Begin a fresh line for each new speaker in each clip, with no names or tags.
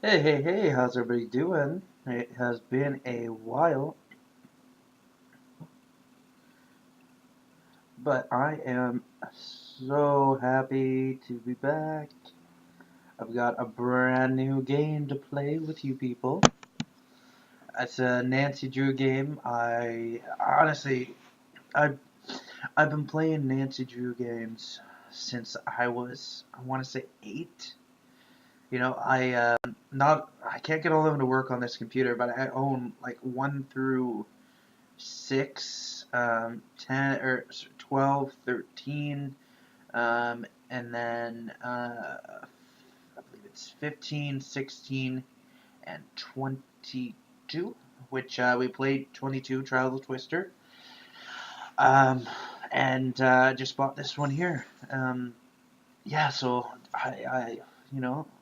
Hey, hey, hey, how's everybody doing? It has been a while, but I am so happy to be back. I've got a brand new game to play with you people. It's a Nancy Drew game. I've, I've been playing Nancy Drew games since I want to say 8. I can't get all of them to work on this computer, but I own like 1 through 6, 10 or 12, 13, and then I believe it's 15, 16, and 22, which we played 22 Trial of the Twister. Um, and just bought this one here. Yeah, so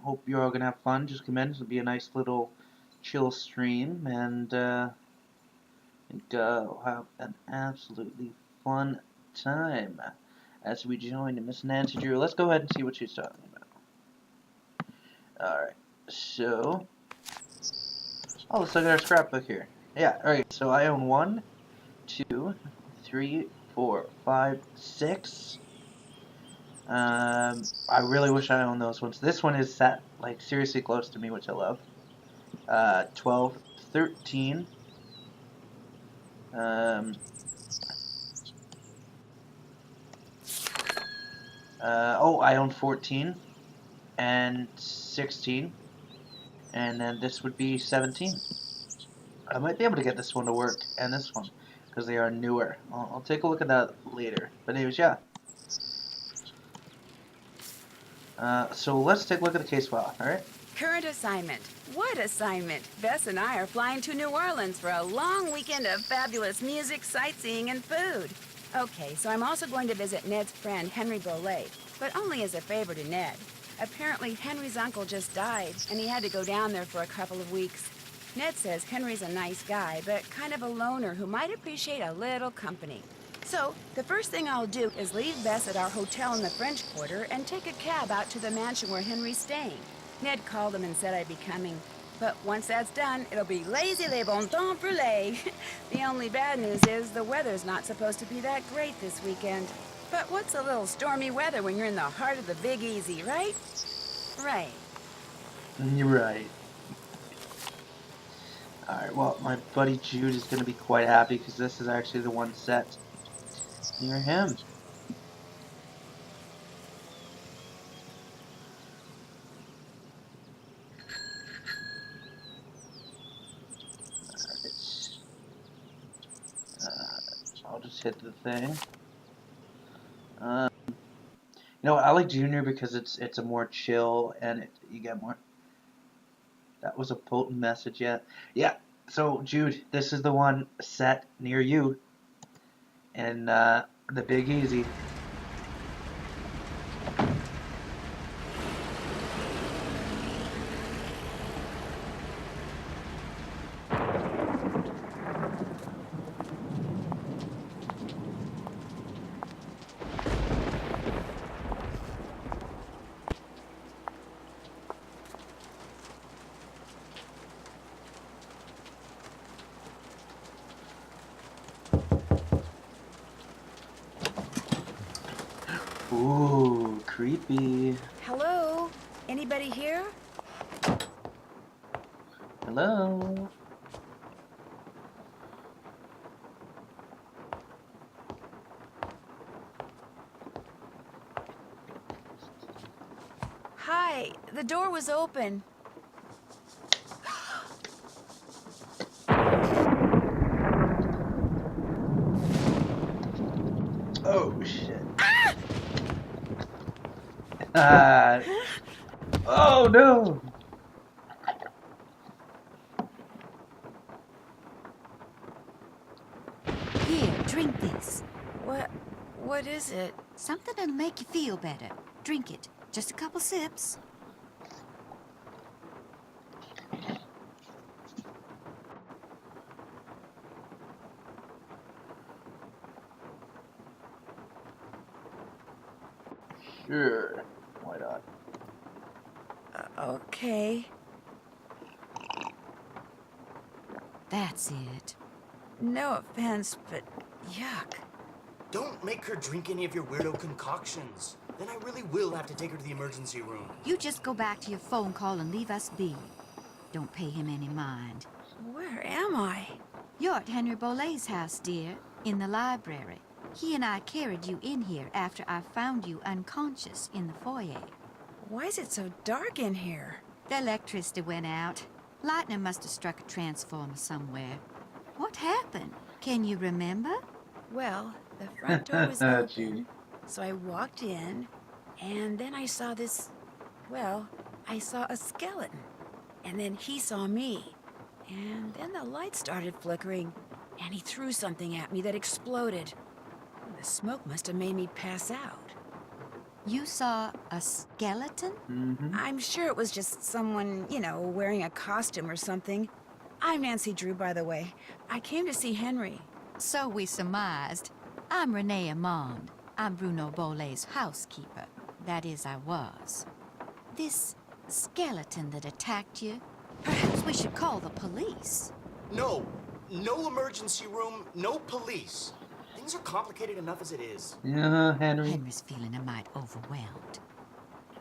hope you're all gonna have fun. Just come in. It'll be a nice little chill stream, and we'll have an absolutely fun time as we join Miss Nancy Drew. Let's go ahead and see what she's talking about. Alright, so. Oh, let's look at our scrapbook here. Yeah, alright, so I own 1, 2, 3, 4, 5, 6. I really wish I owned those ones. This one is set, like, seriously close to me, which I love. 12, 13. Um, I own 14 and 16. And then this would be 17. I might be able to get this one to work and this one because they are newer. I'll take a look at that later. But anyways, yeah. So let's take a look at the case file, alright?
Current assignment. What assignment? Bess and I are flying to New Orleans for a long weekend of fabulous music, sightseeing, and food. Okay, so I'm also going to visit Ned's friend, Henry Bolet, but only as a favor to Ned. Apparently, Henry's uncle just died, and he had to go down there for a couple of weeks. Ned says Henry's a nice guy, but kind of a loner who might appreciate a little company. So, the first thing I'll do is leave Bess at our hotel in the French Quarter and take a cab out to the mansion where Henry's staying. Ned called him and said I'd be coming. But once that's done, it'll be lazy les bon temps brûlés. The only bad news is the weather's not supposed to be that great this weekend. But what's a little stormy weather when you're in the heart of the Big Easy, right? Right.
You're right. Alright, well, my buddy Jude is going to be quite happy because this is actually the one set near him. Alright. I'll just hit the thing. I like Junior because it's a more chill and you get more. That was a potent message, yeah. Yeah. So Jude, this is the one set near you in the Big Easy. Ooh, creepy.
Hello? Anybody here?
Hello.
Hi, the door was open.
Oh shit. Uh, oh no.
Here, drink this.
What? What is it?
Something that'll make you feel better. Drink it. Just a couple sips.
Sure. Why not?
Okay.
That's it.
No offense, but yuck.
Don't make her drink any of your weirdo concoctions. Then I really will have to take her to the emergency room.
You just go back to your phone call and leave us be. Don't pay him any mind.
Where am I?
You're at Henry Bolet's house, dear, in the library. He and I carried you in here after I found you unconscious in the foyer.
Why is it so dark in here?
The electricity went out. Lightning must have struck a transformer somewhere. What happened? Can you remember?
Well, the front door was
Gee.
open, so I walked in, and then I saw this... Well, I saw a skeleton. And then he saw me. And then the light started flickering, and he threw something at me that exploded. The smoke must have made me pass out.
You saw a skeleton?
Mm-hmm.
I'm sure it was just someone, you know, wearing a costume or something. I'm Nancy Drew, by the way. I came to see Henry.
So we surmised. I'm Renee Amand. I'm Bruno Bolet's housekeeper. That is, I was. This skeleton that attacked you, perhaps we should call the police.
No. No emergency room, no police. Things are complicated enough as it is.
Yeah, Henry.
Henry's feeling a mite overwhelmed.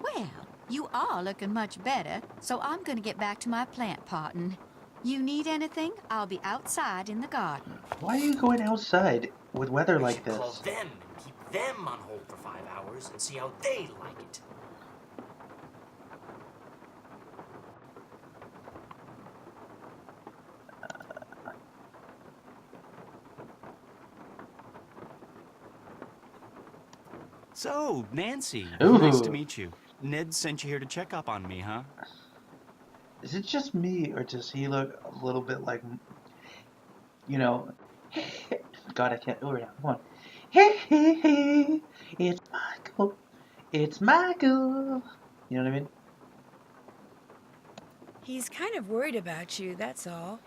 Well, you are looking much better, so I'm gonna get back to my plant potting. You need anything? I'll be outside in the garden.
Why are you going outside with weather
We
like
should
this?
call them and keep them on hold for 5 hours and see how they like it.
So, Nancy,
Ooh.
nice to meet you. Ned sent you here to check up on me, huh?
Is it just me, or does he look a little bit like, you know, God, I can't do it now. Come on. Hey, hey, hey, it's Michael. It's Michael. You know what I mean?
He's kind of worried about you, that's all.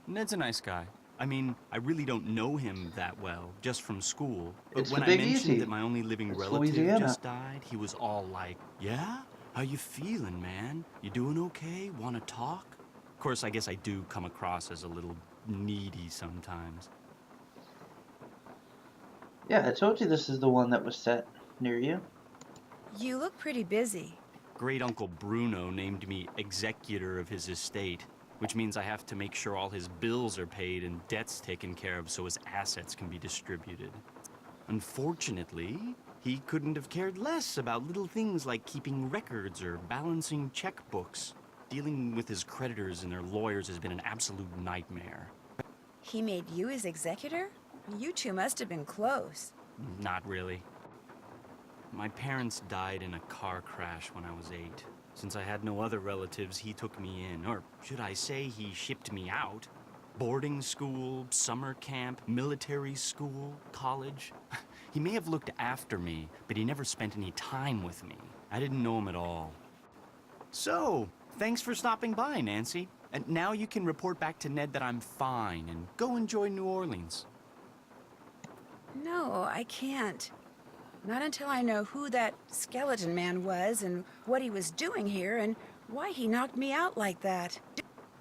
Ned's a nice guy. I mean, I really don't know him that well, just from school. But
It's
when
the
I
Big
mentioned
Easy.
that my only living
It's
relative
Louisiana.
just died, he was all like, "Yeah? How you feeling, man? You doing okay? Want to talk?" Of course, I guess I do come across as a little needy sometimes.
Yeah, I told you this is the one that was set near you.
You look pretty busy.
Great Uncle Bruno named me executor of his estate, which means I have to make sure all his bills are paid and debts taken care of so his assets can be distributed. Unfortunately, he couldn't have cared less about little things like keeping records or balancing checkbooks. Dealing with his creditors and their lawyers has been an absolute nightmare.
He made you his executor? You two must have been close.
Not really. My parents died in a car crash when I was 8. Since I had no other relatives, he took me in, or should I say he shipped me out. Boarding school, summer camp, military school, college. He may have looked after me, but he never spent any time with me. I didn't know him at all. So, thanks for stopping by, Nancy. And now you can report back to Ned that I'm fine and go enjoy New Orleans.
No, I can't. Not until I know who that skeleton man was and what he was doing here and why he knocked me out like that.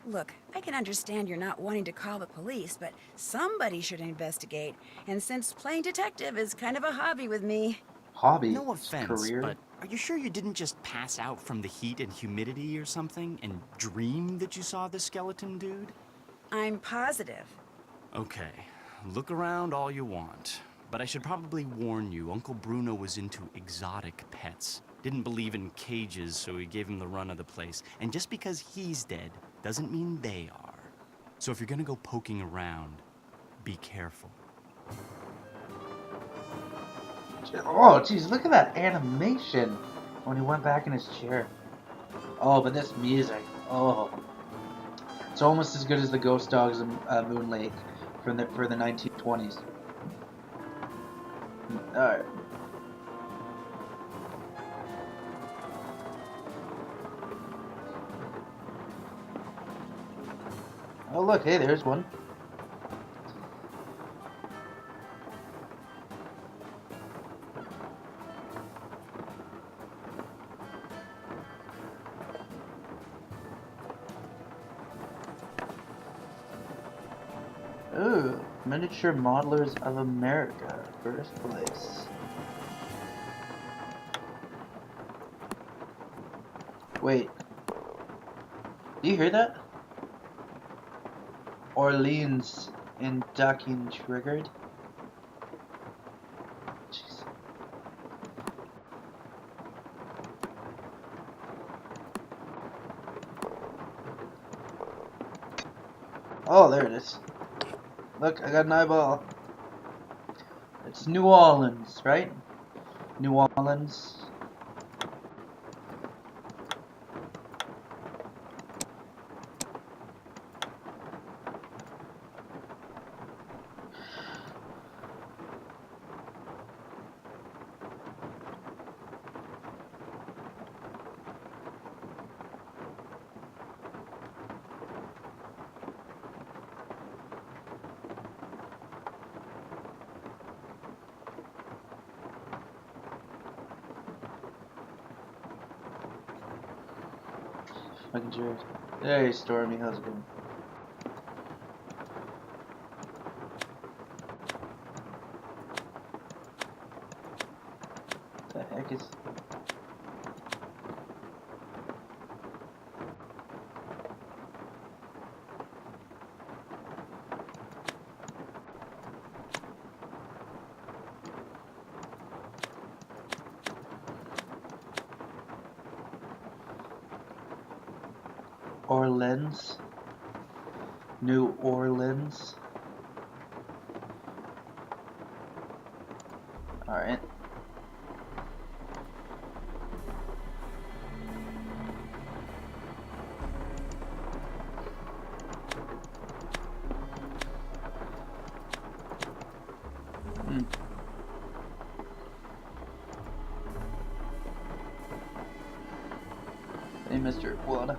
Look, I can understand you're not wanting to call the police, but somebody should investigate. And since playing detective is kind of a hobby with me...
Hobby.
No offense,
Career.
but are you sure you didn't just pass out from the heat and humidity or something and dream that you saw the skeleton dude?
I'm positive.
Okay, look around all you want. But I should probably warn you, Uncle Bruno was into exotic pets. Didn't believe in cages, so he gave him the run of the place. And just because he's dead doesn't mean they are. So if you're gonna go poking around, be careful.
Oh, jeez, look at that animation when he went back in his chair. Oh, but this music. Oh. It's almost as good as the Ghost Dogs of Moon Lake for the 1920s. Alright. Oh, look, hey, there's one. Ooh, Miniature Modelers of America, first place. Wait. Do you hear that? Orleans in ducking triggered. Jeez. Oh, there it is. Look, I got an eyeball. It's New Orleans, right? New Orleans. Fucking Jared. Hey, Stormy, how's it going? The heck is... Orleans? New Orleans? Alright. Hey, Mr. Iguana.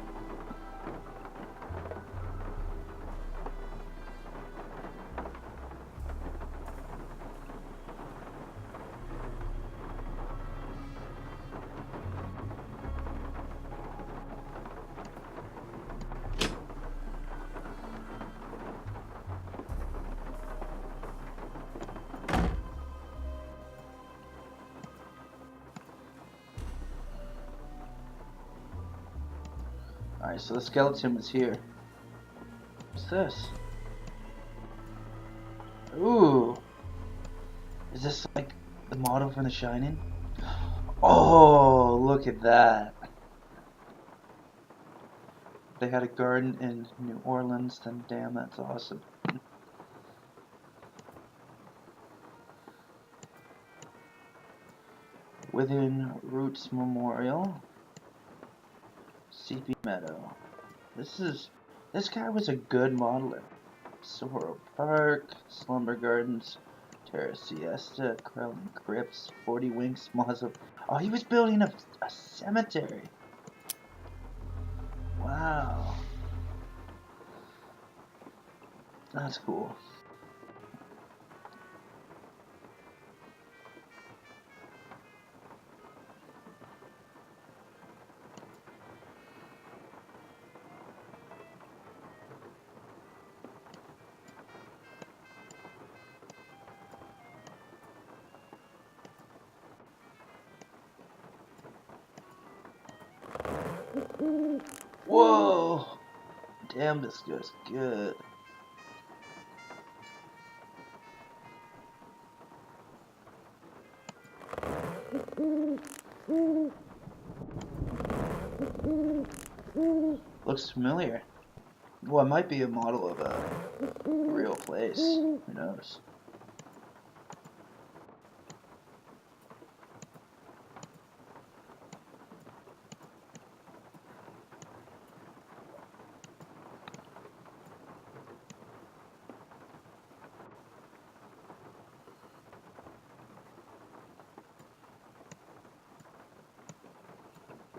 Alright, so the skeleton was here. What's this? Ooh. Is this like the model from The Shining? Oh, look at that. They had a garden in New Orleans, then damn, that's awesome. Within Roots Memorial. CP Meadow. This guy was a good modeler. Soho Park, Slumber Gardens, Terra Siesta, Crowley Crypts, 40 Winks, Mausoleum. Oh, he was building a cemetery. Wow. That's cool. Whoa! Damn, this goes good. Looks familiar. Well, it might be a model of a real place. Who knows?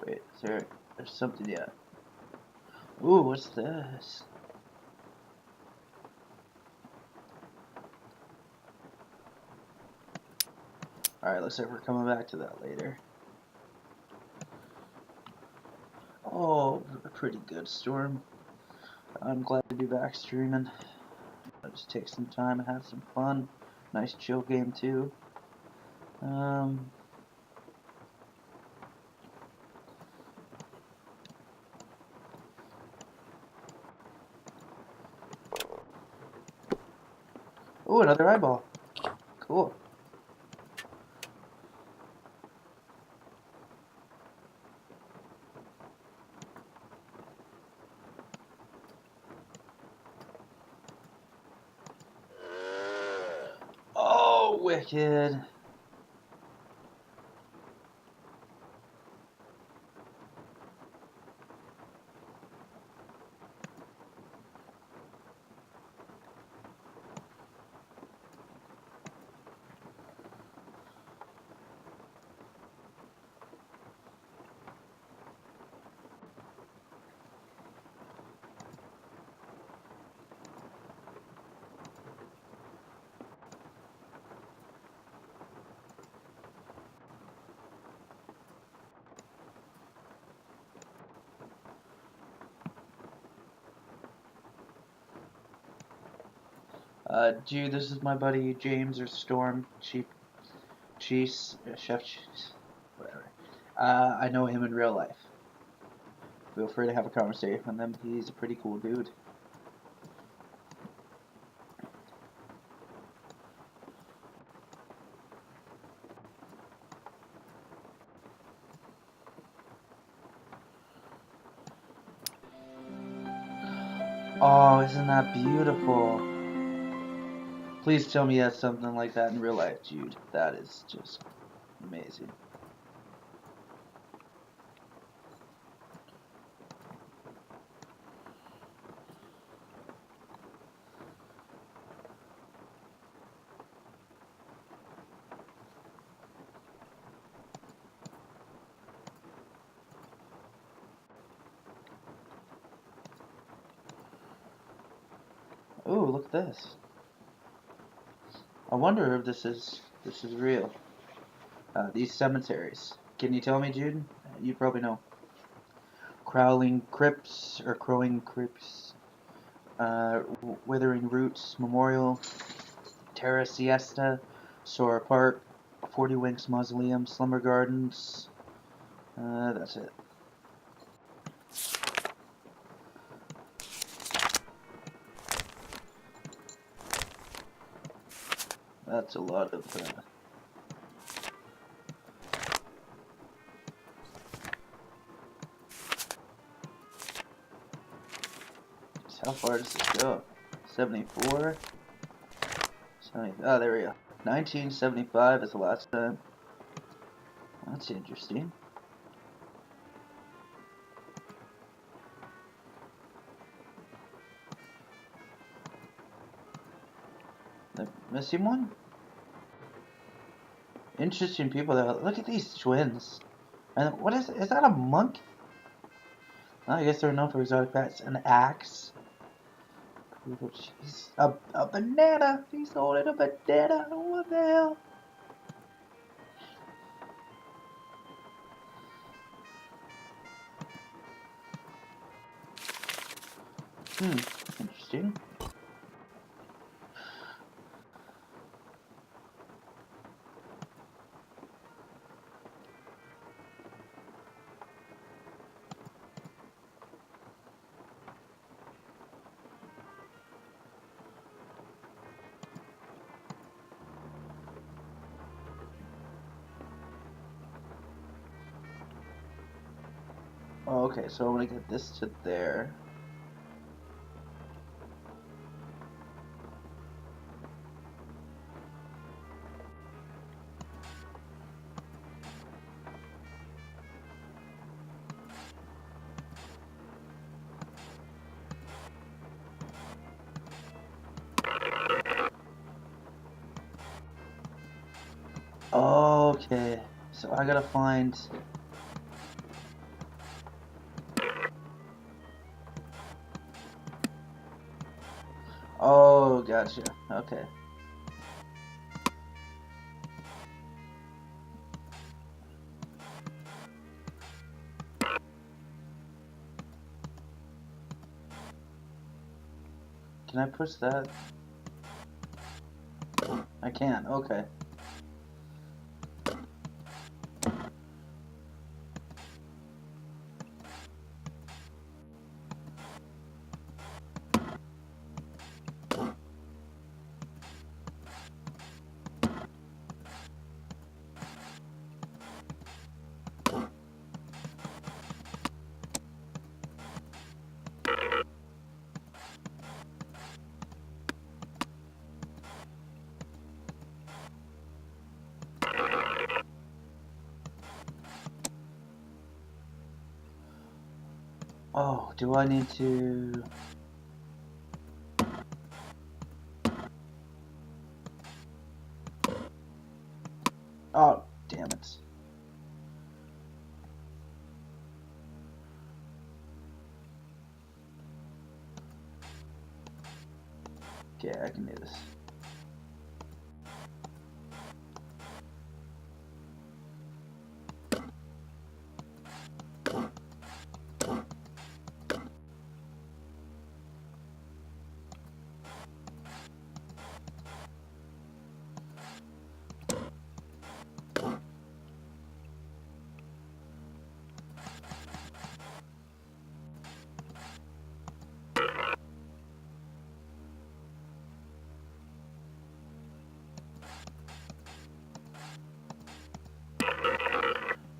Wait, there's something yet. Ooh, what's this? Alright, looks like we're coming back to that later. Oh, pretty good, Storm. I'm glad to be back streaming. just take some time and have some fun. Nice chill game too. Oh, another eyeball. Cool. Oh, wicked. Dude, this is my buddy James or Storm, Chef Cheese, whatever. I know him in real life. Feel free to have a conversation with him. He's a pretty cool dude. Oh, isn't that beautiful? Please tell me you have something like that in real life, Jude. That is just amazing. Ooh, look at this. I wonder if this is real. These cemeteries. Can you tell me, Jude? You probably know. Crowing crypts, Withering Roots Memorial, Terra Siesta, Sora Park, 40 Winks Mausoleum, Slumber Gardens. That's it. That's a lot of. How far does this go? 74? 70, oh, there we go. 1975 is the last time. That's interesting. The missing one? Interesting people there. Look at these twins. And what is that a monk? Well, I guess they're known for exotic pets. An axe. Oh, jeez. A banana. He's holding a banana. What the hell? Interesting. Oh, okay, so I'm gonna get this to there. Okay, so I gotta find. Oh, gotcha. Okay. Can I push that? I can. Okay. Oh, do I need to... Oh, damn it. Okay, I can do this.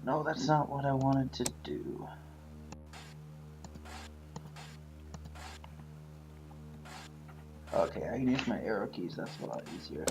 No, that's not what I wanted to do. Okay, I can use my arrow keys, that's a lot easier.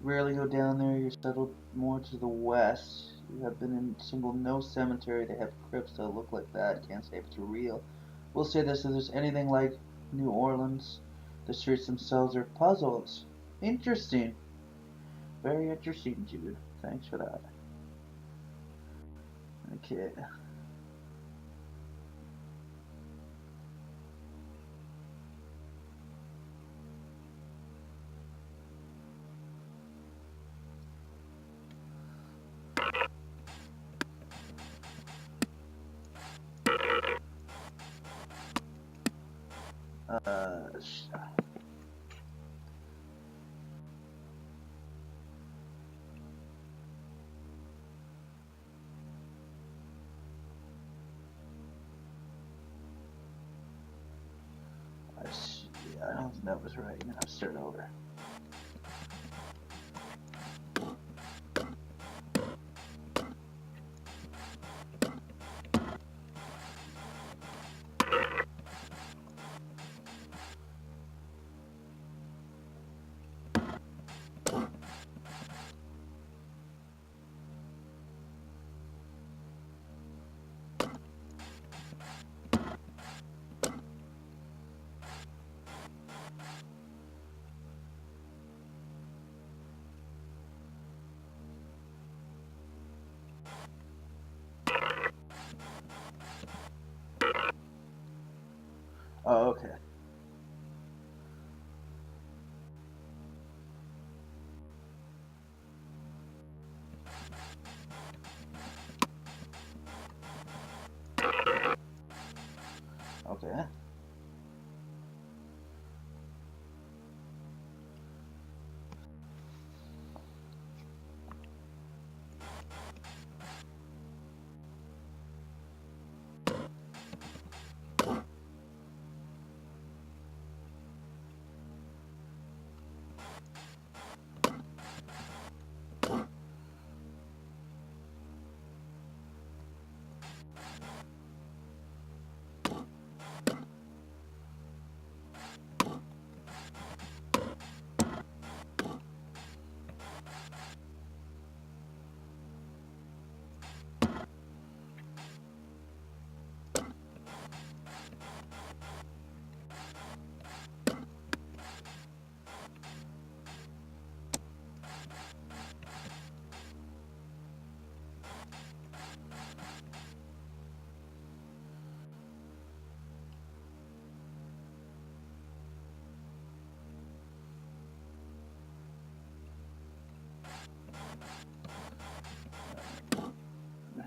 Rarely go down there, you're settled more to the west. You have been in single no cemetery. They have crypts that look like that. Can't say if it's real. We'll say this, if there's anything like New Orleans, the streets themselves are puzzles. Interesting. Very interesting, Jude. Thanks for that. Okay. Uh, I don't think that was right. I'll start over. Oh, okay. Okay.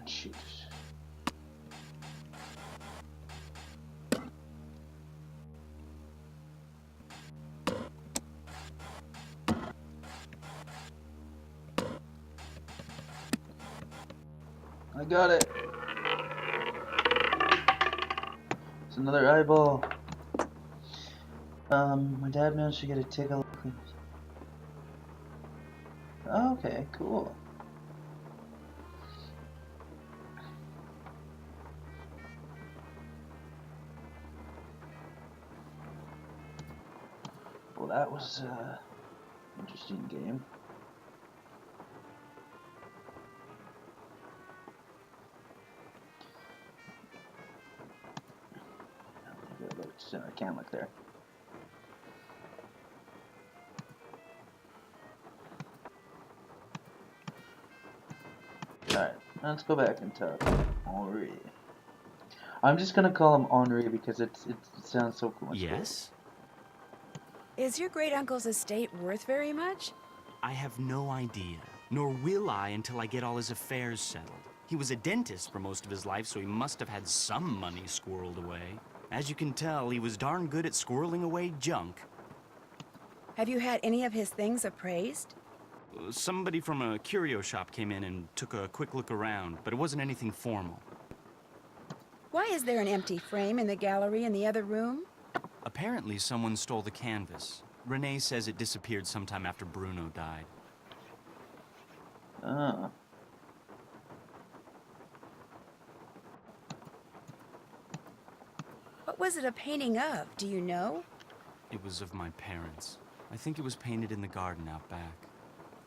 Shoot. I got it. It's another eyeball. My dad managed to get a tickle. Oh, okay, cool. Well, that was interesting game. I can't look there. Alright, let's go back and talk Henri. I'm just gonna call him Henri because it sounds so cool.
Yes?
Is your great uncle's estate worth very much?
I have no idea. Nor will I until I get all his affairs settled. He was a dentist for most of his life, so he must have had some money squirreled away. As you can tell, he was darn good at squirreling away junk.
Have you had any of his things appraised?
Somebody from a curio shop came in and took a quick look around, but it wasn't anything formal.
Why is there an empty frame in the gallery in the other room?
Apparently, someone stole the canvas. Renee says it disappeared sometime after Bruno died.
Ah.
What was it a painting of, do you know?
It was of my parents. I think it was painted in the garden out back.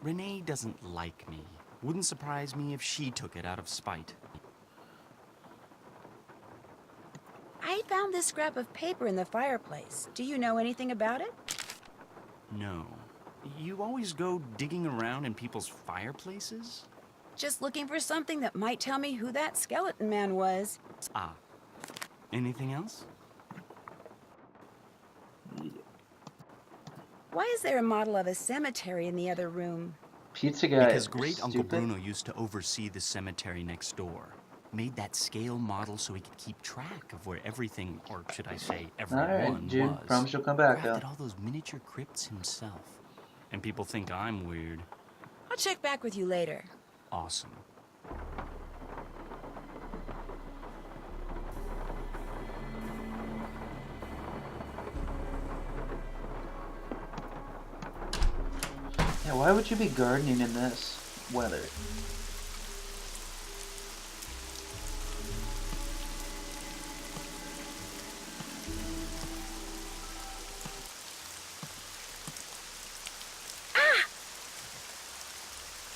Renee doesn't like me. Wouldn't surprise me if she took it out of spite.
I found this scrap of paper in the fireplace. Do you know anything about it?
No. You always go digging around in people's fireplaces?
Just looking for something that might tell me who that skeleton man was.
Ah. Anything else?
Yeah.
Why is there a model of a cemetery in the other room?
Pizza guy.
Because great Uncle
Stupid.
Bruno used to oversee the cemetery next door. Made that scale model so he could keep track of where everything, or should I say everyone,
Alright, June.
was.
Promise you'll come back,
Crafted
though.
all those miniature crypts himself. And people think I'm weird.
I'll check back with you later.
Awesome.
Yeah, why would you be gardening in this weather?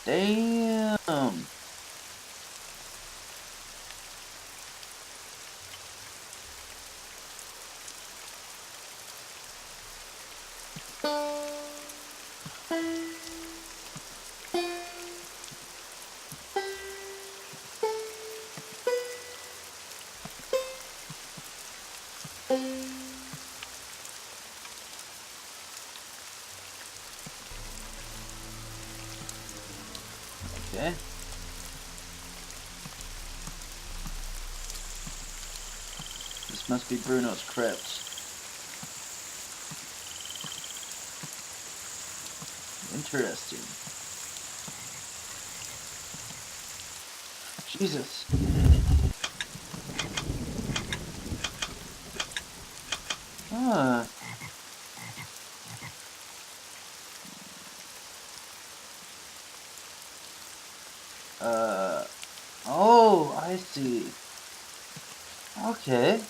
Damn. This must be Bruno's crypt. Interesting. Jesus. Ah. Oh, I see. Okay.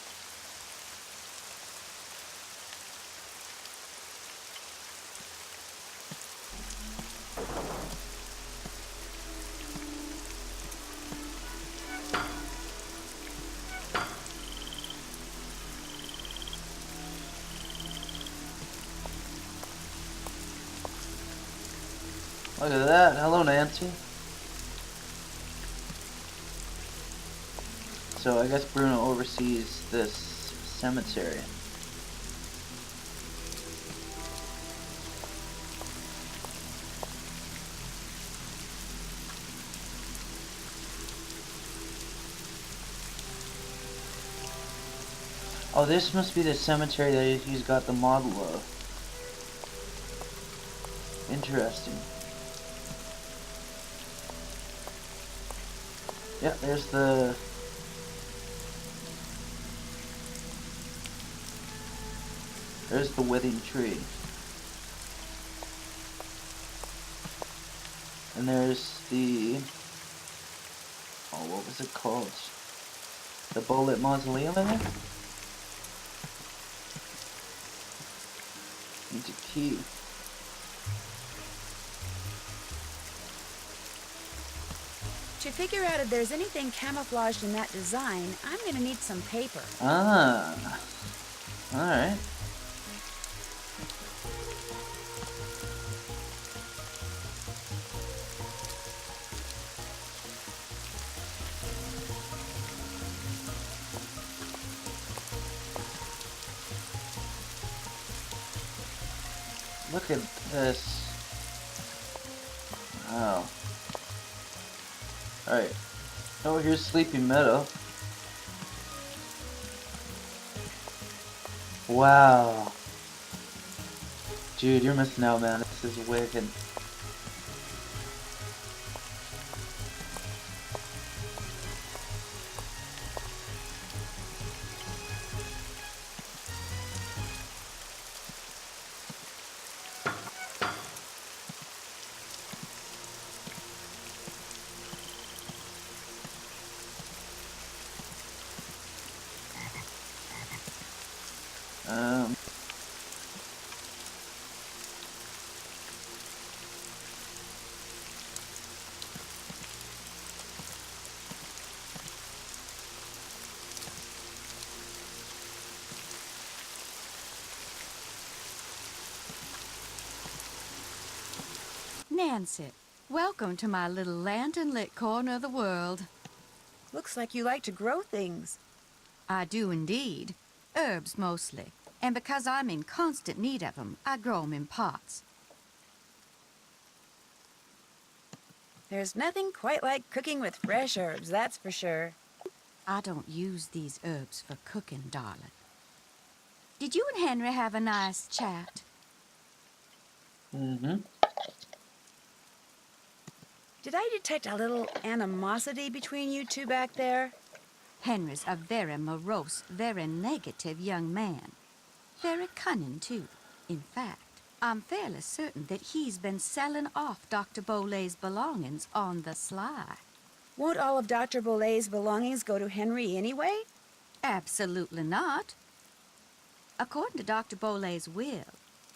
Look at that. Hello, Nancy. So I guess Bruno oversees this cemetery. Oh, this must be the cemetery that he's got the model of. Interesting. Yeah, there's the... There's the withing tree. And there's the... Oh, what was it called? The Bullet Mausoleum, I think? Needs a key.
To figure out if there's anything camouflaged in that design, I'm gonna need some paper.
Ah. Alright. Look at this. Wow. Alright. Oh, here's Sleepy Meadow. Wow. Dude, you're missing out, man. This is wicked. Um...
Nancy, welcome to my little lantern-lit corner of the world.
Looks like you like to grow things.
I do indeed. Herbs mostly. And because I'm in constant need of 'em, I grow 'em in pots.
There's nothing quite like cooking with fresh herbs, that's for sure.
I don't use these herbs for cooking, darling. Did you and Henry have a nice chat?
Mm-hmm.
Did I detect a little animosity between you two back there?
Henry's a very morose, very negative young man. Very cunning, too. In fact, I'm fairly certain that he's been selling off Dr. Bolay's belongings on the sly.
Won't all of Dr. Bolay's belongings go to Henry anyway?
Absolutely not. According to Dr. Bolay's will,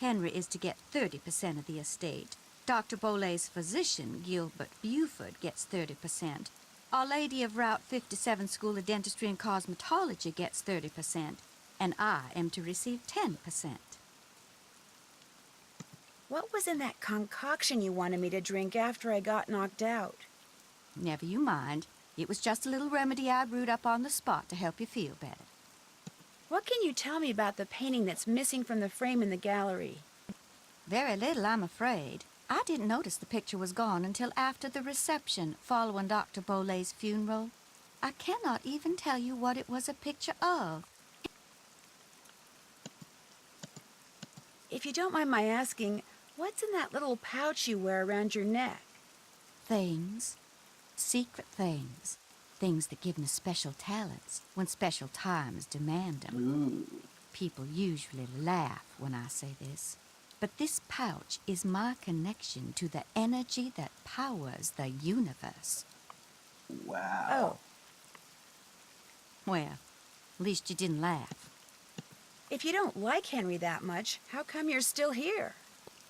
Henry is to get 30% of the estate. Dr. Bolay's physician, Gilbert Buford, gets 30%. Our Lady of Route 57 School of Dentistry and Cosmetology gets 30%. And I am to receive 10%.
What was in that concoction you wanted me to drink after I got knocked out?
Never you mind. It was just a little remedy I brewed up on the spot to help you feel better.
What can you tell me about the painting that's missing from the frame in the gallery?
Very little, I'm afraid. I didn't notice the picture was gone until after the reception following Dr. Bolay's funeral. I cannot even tell you what it was a picture of.
If you don't mind my asking, what's in that little pouch you wear around your neck?
Things. Secret things. Things that give me special talents when special times demand them.
Ooh.
People usually laugh when I say this, but this pouch is my connection to the energy that powers the universe.
Wow.
Oh,
Well, at least you didn't laugh.
if you don't like Henry that much, how come you're still here?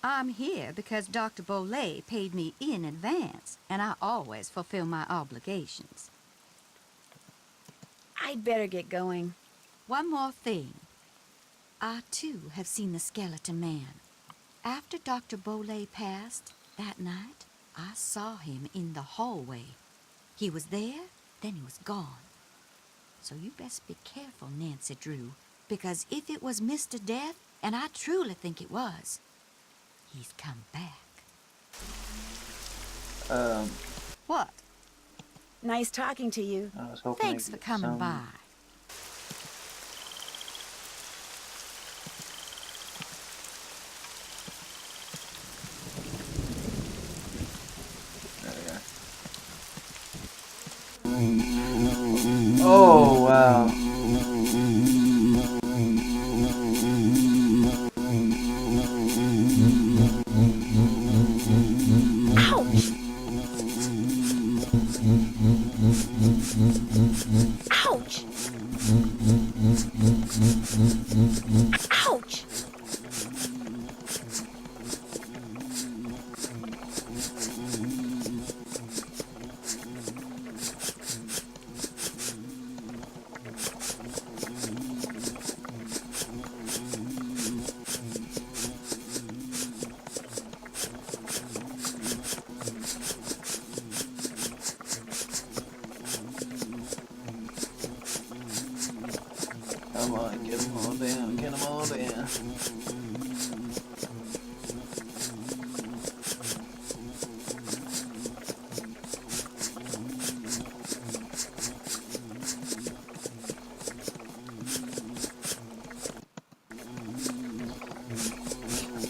I'm here because Dr. Bolay paid me in advance, and I always fulfill my obligations.
I'd better get going.
One more thing. I, too, have seen the skeleton man. After Dr. Bolay passed, that night, I saw him in the hallway. He was there, then he was gone. So you best be careful, Nancy Drew, because if it was Mr. Death, and I truly think it was, he's come back. What?
Nice talking to you.
I was hoping
Thanks
I'd
for
get
coming
some-
by.
There we go. Oh, wow.
Ouch! Ouch! Ouch!
Come on, get them all down. Get them all down.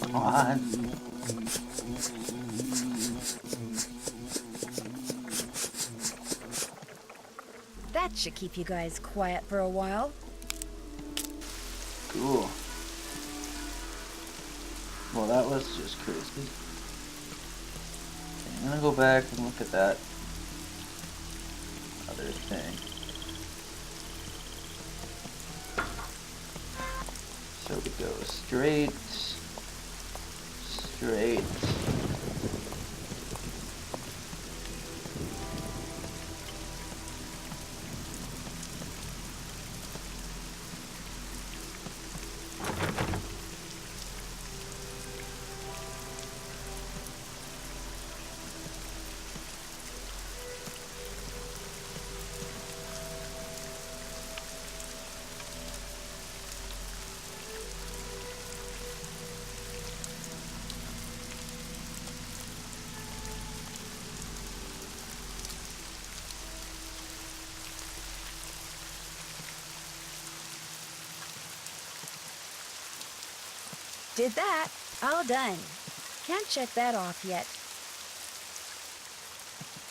Come on.
That should keep you guys quiet for a while.
Cool. Well, that was just crazy. Okay, I'm gonna go back and look at that other thing. So we go straight, straight.
Did that. All done. Can't check that off yet.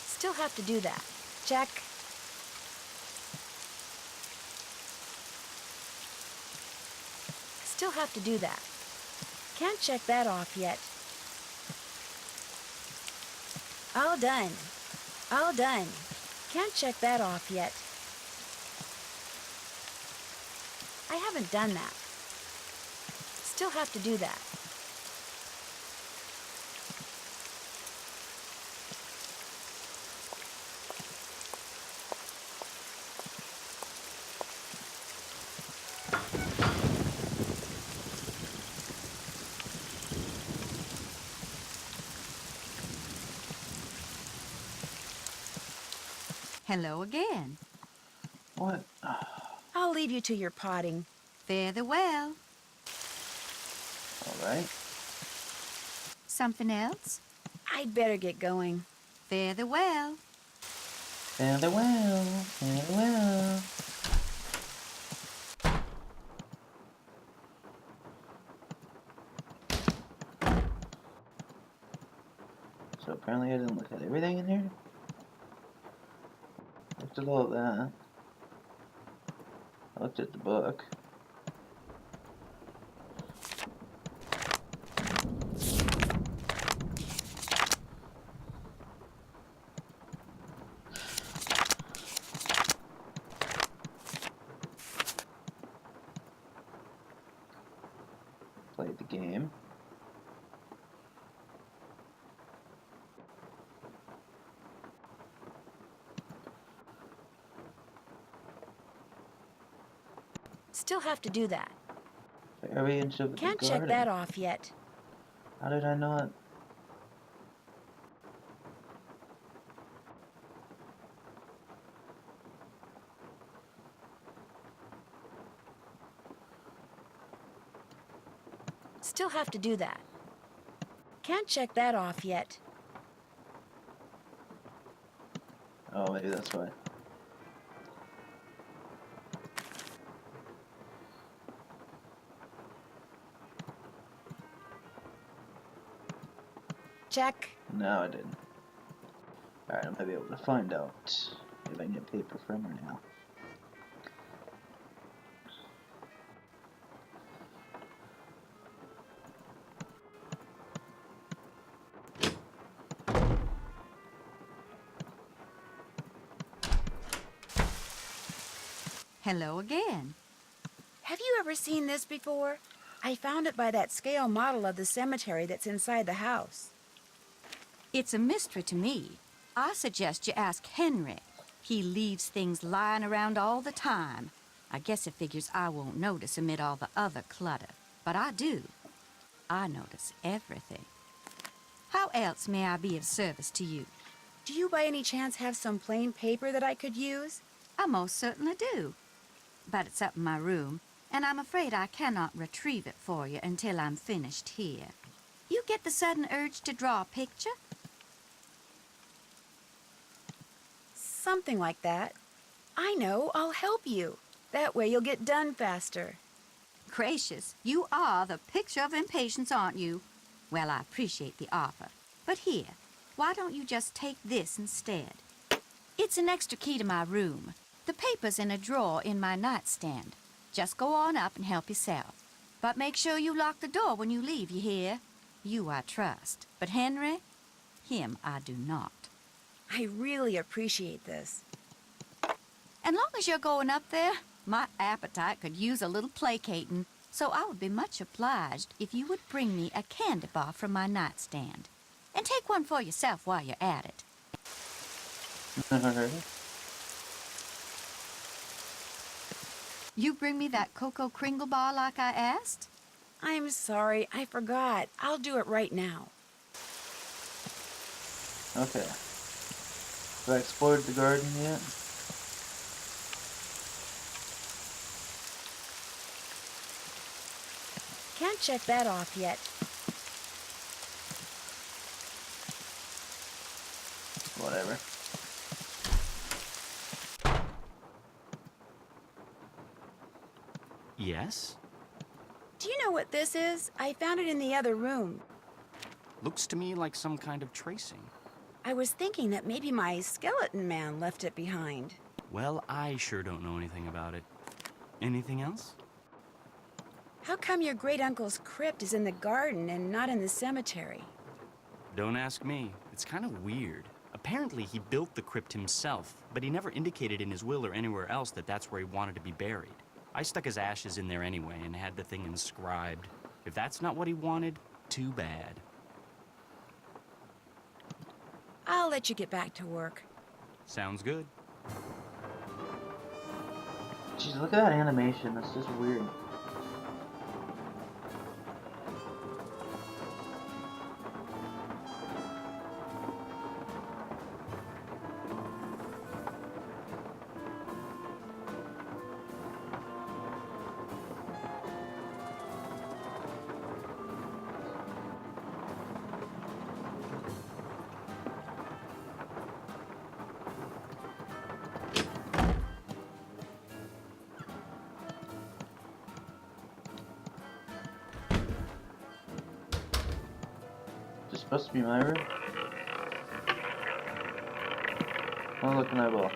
Still have to do that. Check. Still have to do that. Can't check that off yet. All done. All done. Can't check that off yet. I haven't done that. Still have to do that.
Hello again.
What?
I'll leave you to your potting.
Fare thee well.
Alright.
Something else?
I'd better get going.
Fare thee well.
Farewell. Farewell. So apparently I didn't look at everything in here. Looked at all of that. I looked at the book. Played the game.
Still have to do that.
Every inch of the
Can't
garden.
check that off yet.
How did I not?
Still have to do that. Can't check that off yet.
Oh, maybe that's why.
Check.
No, I didn't. Alright, I might be able to find out if I can get paper from her now.
Hello again.
Have you ever seen this before? I found it by that scale model of the cemetery that's inside the house.
It's a mystery to me. I suggest you ask Henry. He leaves things lying around all the time. I guess it figures I won't notice amid all the other clutter. But I do. I notice everything. How else may I be of service to you?
Do you by any chance have some plain paper that I could use?
I most certainly do. But it's up in my room, and I'm afraid I cannot retrieve it for you until I'm finished here. You get the sudden urge to draw a picture?
Something like that. I know, I'll help you. That way you'll get done faster.
Gracious, you are the picture of impatience, aren't you? Well, I appreciate the offer. But here, why don't you just take this instead? It's an extra key to my room. The paper's in a drawer in my nightstand. Just go on up and help yourself. But make sure you lock the door when you leave, you hear? You I trust. But Henry, him I do not.
I really appreciate this.
And long as you're going up there, my appetite could use a little placating, so I would be much obliged if you would bring me a candy bar from my nightstand. And take one for yourself while you're at it. You bring me that Cocoa Kringle bar like I asked?
I'm sorry, I forgot. I'll do it right now.
Okay. Have I explored the garden yet?
Can't check that off yet.
Whatever.
Yes?
Do you know what this is? I found it in the other room.
Looks to me like some kind of tracing.
I was thinking that maybe my skeleton man left it behind.
Well, I sure don't know anything about it. Anything else?
How come your great-uncle's crypt is in the garden and not in the cemetery?
Don't ask me. It's kind of weird. Apparently, he built the crypt himself, but he never indicated in his will or anywhere else that that's where he wanted to be buried. I stuck his ashes in there anyway and had the thing inscribed. If that's not what he wanted, too bad.
I'll let you get back to work.
Sounds good.
Jeez, look at that animation. That's just weird. Is this supposed to be my room? Oh, look, an eyeball.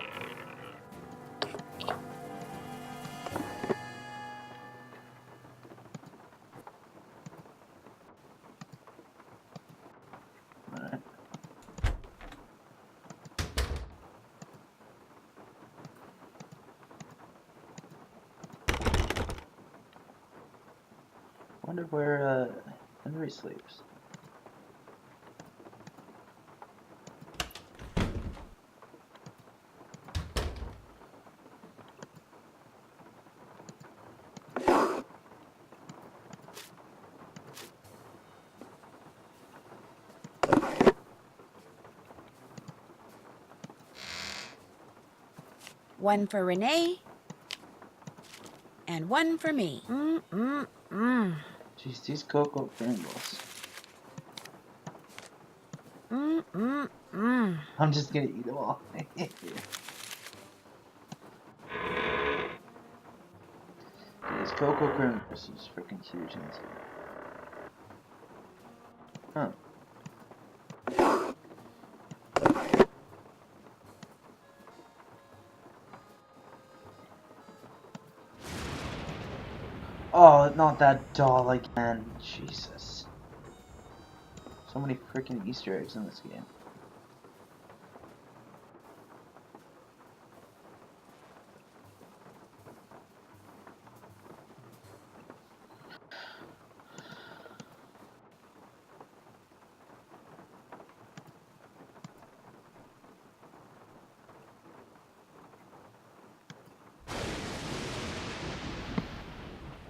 Alright. Wonder where Henry sleeps.
One for Renee, and one for me.
Jeez, these Cocoa Pringles. I'm just gonna eat them all. These Cocoa Pringles is freaking huge in this game. Huh. Oh, not that doll again. Jesus. So many freaking Easter eggs in this game.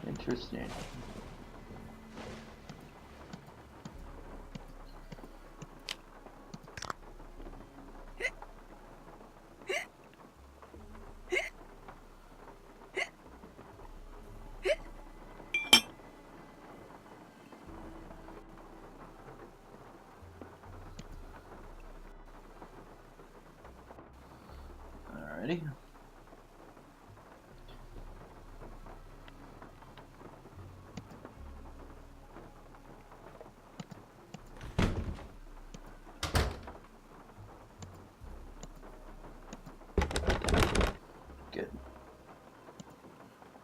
Interesting. Alrighty. Good.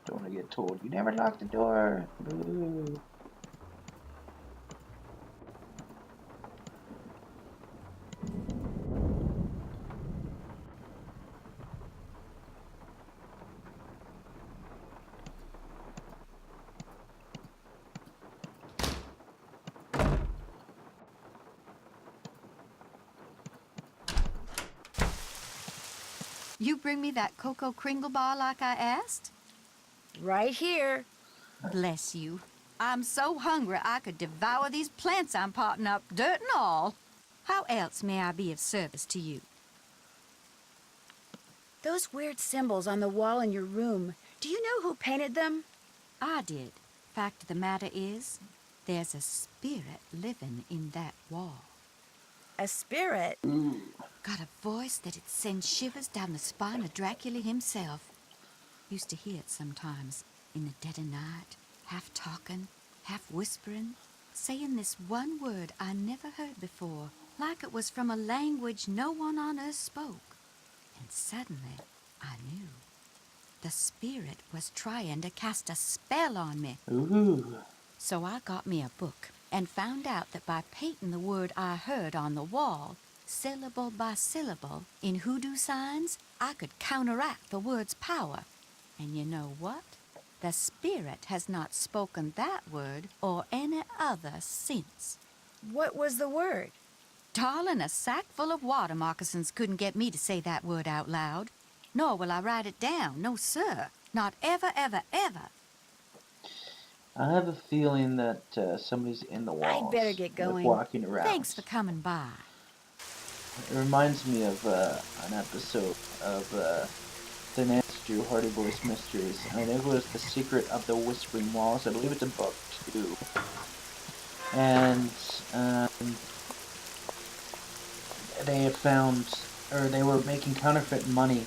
Don't want to get told, you never locked the door. Boo.
You bring me that Cocoa Kringle bar like I asked?
Right here.
Bless you. I'm so hungry I could devour these plants I'm potting up, dirt and all. How else may I be of service to you?
Those weird symbols on the wall in your room. Do you know who painted them?
I did. Fact of the matter is, there's a spirit living in that wall.
A spirit?
Got a voice that'd send shivers down the spine of Dracula himself. Used to hear it sometimes, in the dead of night, half talking, half whispering, saying this one word I never heard before, like it was from a language no one on earth spoke. And suddenly, I knew. The spirit was trying to cast a spell on me.
Ooh.
So I got me a book and found out that by painting the word I heard on the wall, syllable by syllable, in hoodoo signs, I could counteract the word's power. And you know what? The spirit has not spoken that word or any other since.
What was the word?
Darling, a sack full of water moccasins couldn't get me to say that word out loud. Nor will I write it down. No, sir. Not ever, ever, ever.
I have a feeling that somebody's in the walls.
I'd better get
like,
going.
walking around.
Thanks for coming by.
It reminds me of an episode of the Nancy Drew Hardy Boys Mysteries. I think it was The Secret of the Whispering Walls. I believe it's in book 2. And they had found, or they were making counterfeit money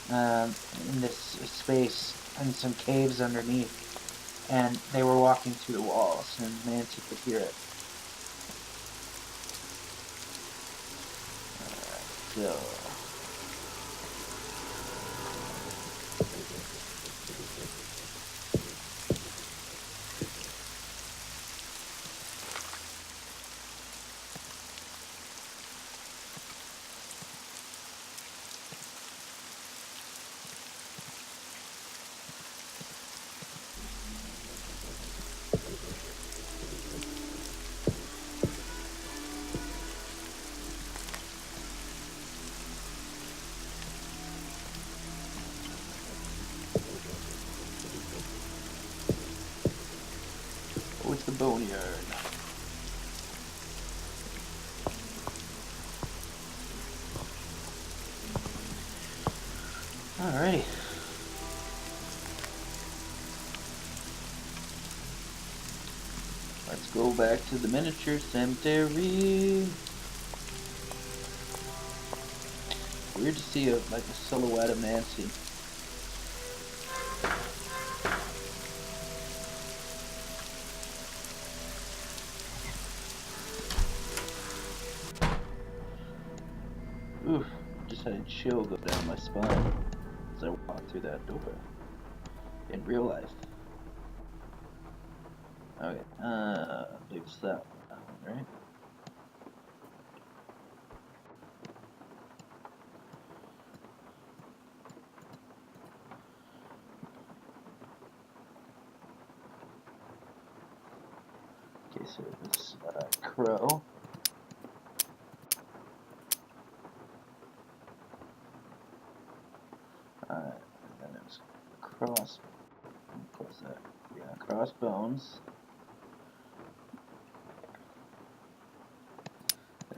in this space, in some caves underneath. And they were walking through the walls, and Nancy could hear it. So, boneyard. Alrighty. Let's go back to the miniature cemetery. Weird to see like a silhouette of Nancy. Oof, just had a chill go down my spine as I walked through that door. In real life. Okay, big that one, right? Okay, so this crow. And then it's cross. What's that? Yeah, crossbones.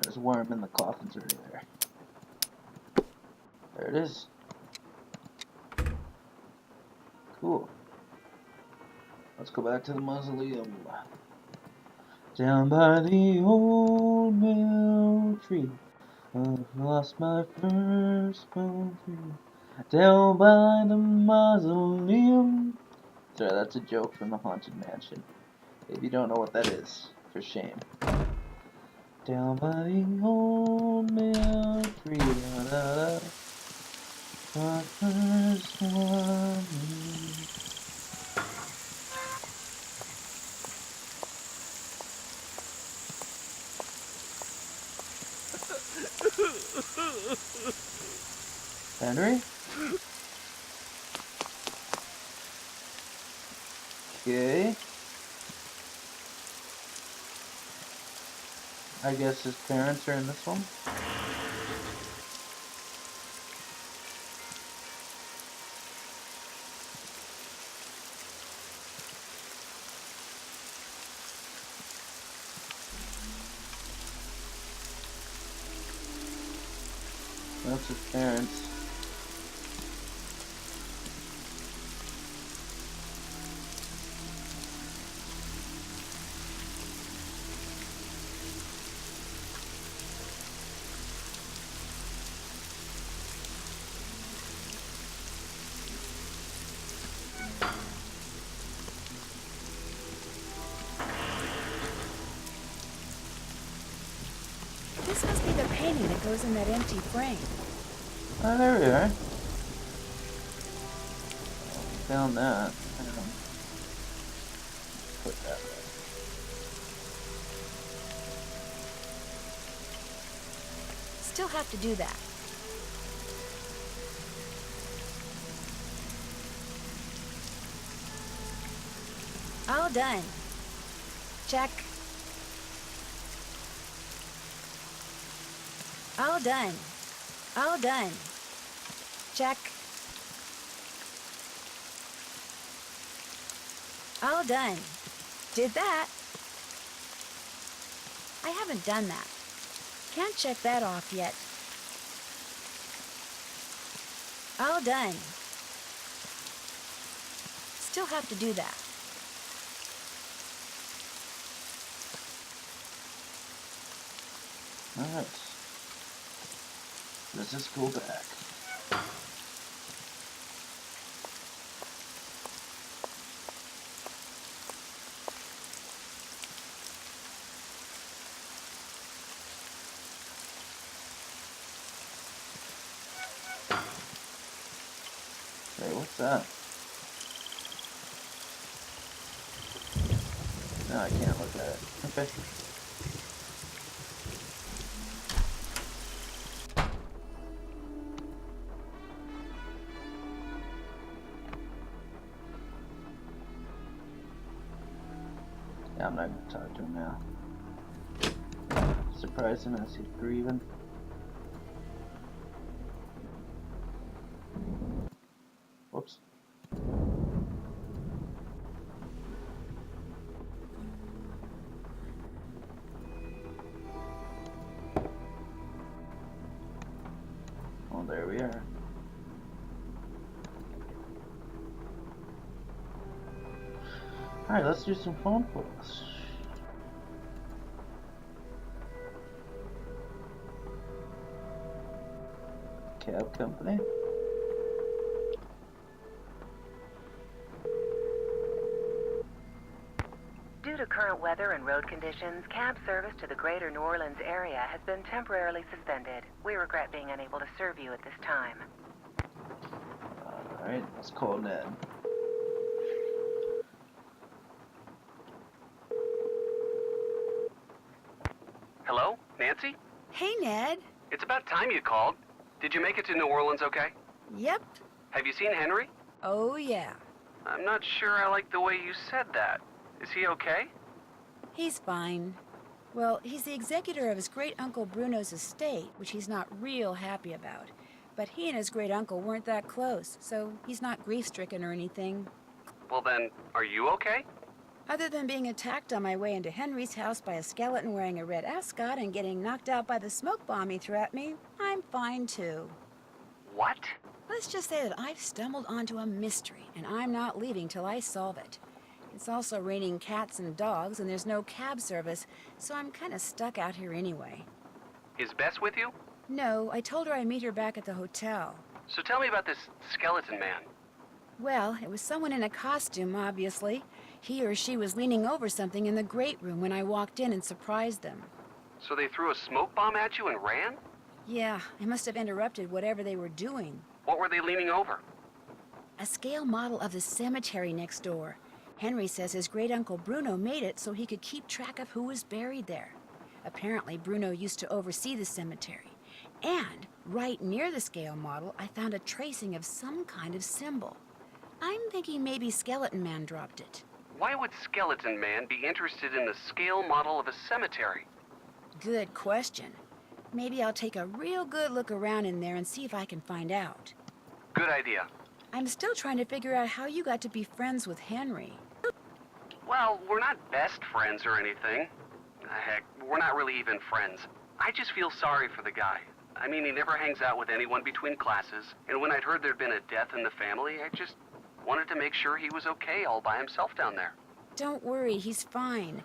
There's a worm in the coffin's already there. There it is. Cool. Let's go back to the mausoleum. Down by the old mill tree, I've lost my first tree. Down by the mausoleum. Sorry, that's a joke from the Haunted Mansion. If you don't know what that is, for shame. Down by the old mill tree, da, my first one. Henry? Okay. I guess his parents are in this one. That's his parents.
This must be the painting that goes in that empty frame.
Oh, there we are. Found that. Put that back.
Still have to do that. All done. Check. All done. All done. Check. All done. Did that. I haven't done that. Can't check that off yet. All done. Still have to do that.
Alright. Let's just go back. Hey, what's that? No, I can't look at it. Okay. Yeah, I'm not gonna talk to him now. Surprise him as he's grieving. Whoops. Alright, let's do some phone calls. Cab company.
Due to current weather and road conditions, cab service to the greater New Orleans area has been temporarily suspended. We regret being unable to serve you at this time.
Alright, let's call Ned.
Hello? Nancy?
Hey, Ned.
It's about time you called. Did you make it to New Orleans okay?
Yep.
Have you seen Henry?
Oh, yeah.
I'm not sure I like the way you said that. Is he okay?
He's fine. Well, he's the executor of his great-uncle Bruno's estate, which he's not real happy about. But he and his great-uncle weren't that close, so he's not grief-stricken or anything.
Well then, are you okay?
Other than being attacked on my way into Henry's house by a skeleton wearing a red ascot and getting knocked out by the smoke bomb he threw at me, I'm fine too.
What?
Let's just say that I've stumbled onto a mystery, and I'm not leaving till I solve it. It's also raining cats and dogs, and there's no cab service, so I'm kind of stuck out here anyway.
Is Bess with you?
No, I told her I'd meet her back at the hotel.
So tell me about this skeleton man.
Well, it was someone in a costume, obviously. He or she was leaning over something in the great room when I walked in and surprised them.
So they threw a smoke bomb at you and ran?
Yeah, I must have interrupted whatever they were doing.
What were they leaning over?
A scale model of the cemetery next door. Henry says his great-uncle Bruno made it so he could keep track of who was buried there. Apparently, Bruno used to oversee the cemetery. And right near the scale model, I found a tracing of some kind of symbol. I'm thinking maybe Skeleton Man dropped it.
Why would Skeleton Man be interested in the scale model of a cemetery?
Good question. Maybe I'll take a real good look around in there and see if I can find out.
Good idea.
I'm still trying to figure out how you got to be friends with Henry.
Well, we're not best friends or anything. Heck, we're not really even friends. I just feel sorry for the guy. I mean, he never hangs out with anyone between classes, and when I'd heard there'd been a death in the family, I just wanted to make sure he was okay all by himself down there.
Don't worry, he's fine.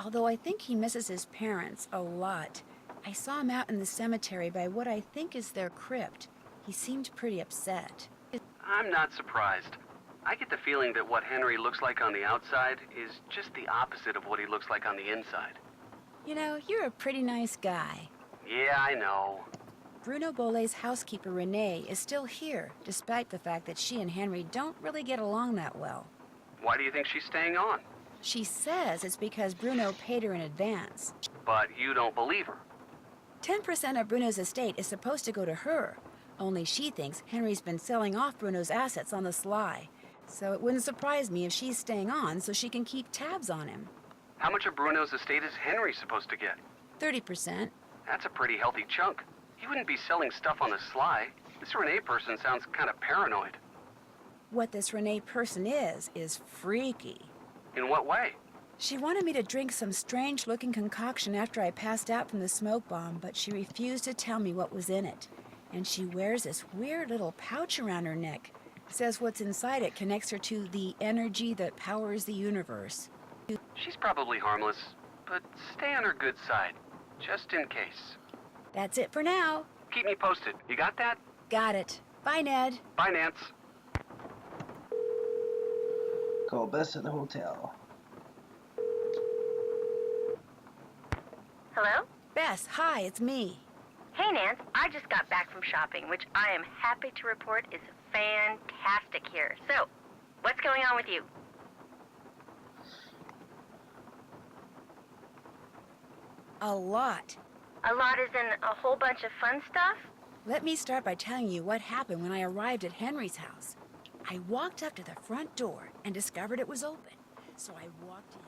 Although I think he misses his parents a lot. I saw him out in the cemetery by what I think is their crypt. He seemed pretty upset.
I'm not surprised. I get the feeling that what Henry looks like on the outside is just the opposite of what he looks like on the inside.
You know, you're a pretty nice guy.
Yeah, I know.
Bruno Bolet's housekeeper, Renee, is still here, despite the fact that she and Henry don't really get along that well.
Why do you think she's staying on?
She says it's because Bruno paid her in advance.
But you don't believe her.
10% of Bruno's estate is supposed to go to her. Only she thinks Henry's been selling off Bruno's assets on the sly. So it wouldn't surprise me if she's staying on so she can keep tabs on him.
How much of Bruno's estate is Henry supposed to get?
30%.
That's a pretty healthy chunk. He wouldn't be selling stuff on the sly. This Renee person sounds kind of paranoid.
What this Renee person is freaky.
In what way?
She wanted me to drink some strange-looking concoction after I passed out from the smoke bomb, but she refused to tell me what was in it. And she wears this weird little pouch around her neck. Says what's inside it connects her to the energy that powers the universe.
She's probably harmless, but stay on her good side, just in case.
That's it for now.
Keep me posted. You got that?
Got it. Bye, Ned.
Bye, Nance.
Call Bess at the hotel.
Hello?
Bess, hi, it's me.
Hey, Nance. I just got back from shopping, which I am happy to report is fantastic here. So, what's going on with you?
A lot.
A lot is in a whole bunch of fun stuff?
Let me start by telling you what happened when I arrived at Henry's house. I walked up to the front door and discovered it was open. So I walked in.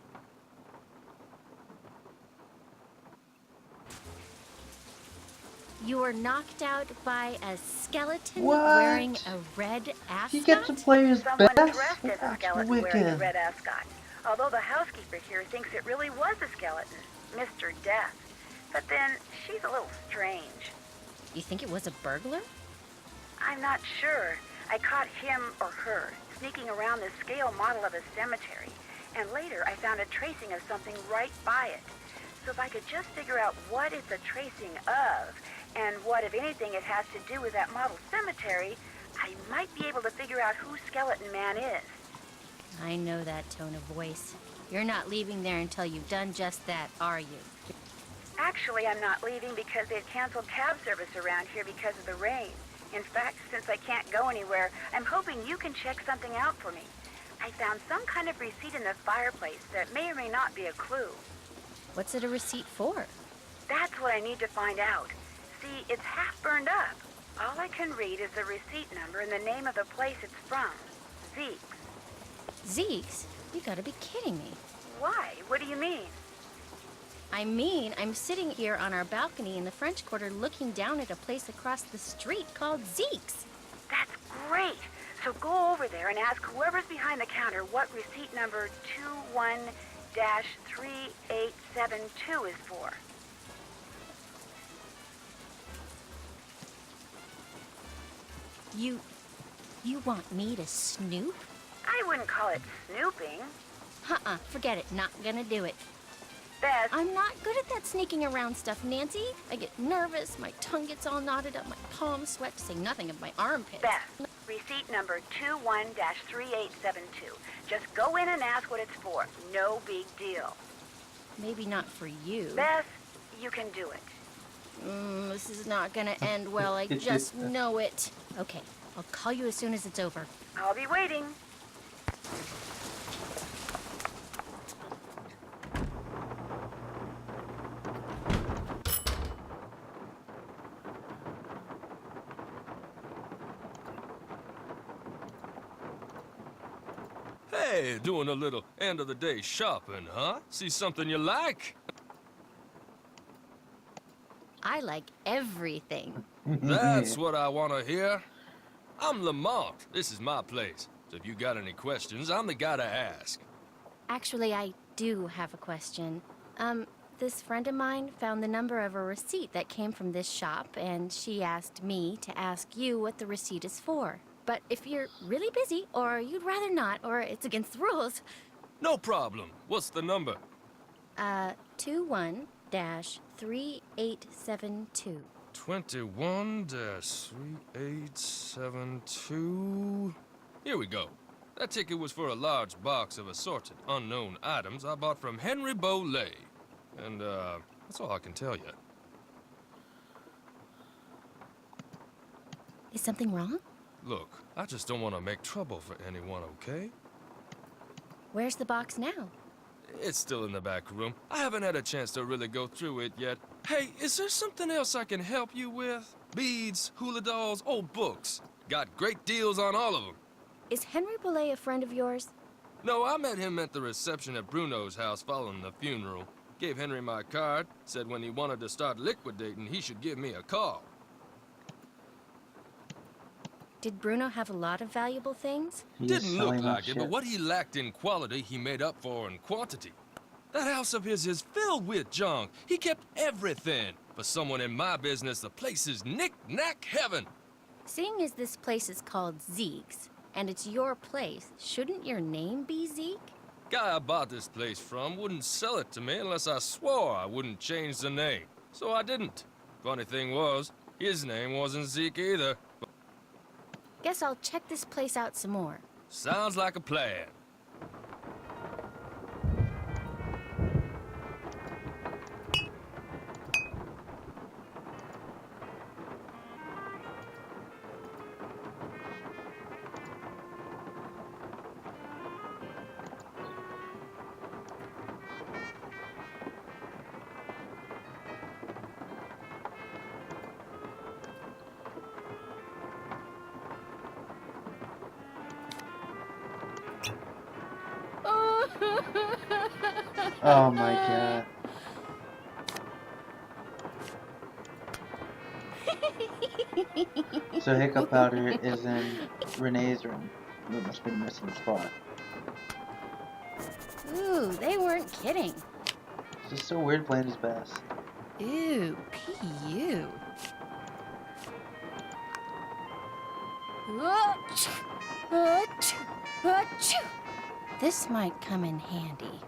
You were knocked out by a skeleton
What?
wearing a red ascot?
You get to play as
Someone
Bess?
dressed as a
That's
skeleton wearing a
wicked.
red ascot. Although the housekeeper here thinks it really was a skeleton, Mr. Death. But then, she's a little strange.
You think it was a burglar?
I'm not sure. I caught him or her sneaking around this scale model of a cemetery,
And later, I found a tracing of something right by it. So if I could just figure out what it's a tracing of, and what, if anything, it has to do with that model cemetery, I might be able to figure out who Skeleton Man is.
I know that tone of voice. You're not leaving there until you've done just that, are you?
Actually, I'm not leaving because they've canceled cab service around here because of the rain. In fact, since I can't go anywhere, I'm hoping you can check something out for me. I found some kind of receipt in the fireplace that may or may not be a clue.
What's it a receipt for?
That's what I need to find out. See, it's half burned up. All I can read is the receipt number and the name of the place it's from. Zeke's.
Zeke's? You gotta be kidding me.
Why? What do you mean?
I mean, I'm sitting here on our balcony in the French Quarter looking down at a place across the street called Zeke's.
That's great. So go over there and ask whoever's behind the counter what receipt number 21-3872 is for.
You want me to snoop?
I wouldn't call it snooping.
Forget it. Not gonna do it.
Beth,
I'm not good at that sneaking around stuff, Nancy. I get nervous, my tongue gets all knotted up, my palms sweat, to say nothing of my armpits.
Beth, receipt number 21-3872. Just go in and ask what it's for. No big deal.
Maybe not for you.
Beth, you can do it.
This is not gonna end well, I just know it. Okay, I'll call you as soon as it's over.
I'll be waiting.
Hey, doing a little end-of-the-day shopping, huh? See something you like?
I like everything.
That's what I want to hear. I'm Lamont. This is my place. So if you got any questions, I'm the guy to ask.
Actually, I do have a question. This friend of mine found the number of a receipt that came from this shop, and she asked me to ask you what the receipt is for. But if you're really busy, or you'd rather not, or it's against the rules...
No problem. What's the number?
21-3872.
21-3872... Here we go. That ticket was for a large box of assorted unknown items I bought from Henry Bolay. And, that's all I can tell you.
Is something wrong?
Look, I just don't want to make trouble for anyone, okay?
Where's the box now?
It's still in the back room. I haven't had a chance to really go through it yet. Hey, is there something else I can help you with? Beads, hula dolls, old books. Got great deals on all of them.
Is Henry Bolay a friend of yours?
No, I met him at the reception at Bruno's house following the funeral. Gave Henry my card, said when he wanted to start liquidating, he should give me a call.
Did Bruno have a lot of valuable things?
Didn't look like it, but what he lacked in quality, he made up for in quantity. That house of his is filled with junk. He kept everything. For someone in my business, the place is knick-knack heaven.
Seeing as this place is called Zeke's, and it's your place, shouldn't your name be Zeke?
Guy I bought this place from wouldn't sell it to me unless I swore I wouldn't change the name. So I didn't. Funny thing was, his name wasn't Zeke either.
Guess I'll check this place out some more.
Sounds like a plan.
Oh my god. So hiccup powder is in Renee's room. It must be the missing spot.
Ooh, they weren't kidding.
It's just so weird playing his bass.
Ooh, P.U.
This might come in handy.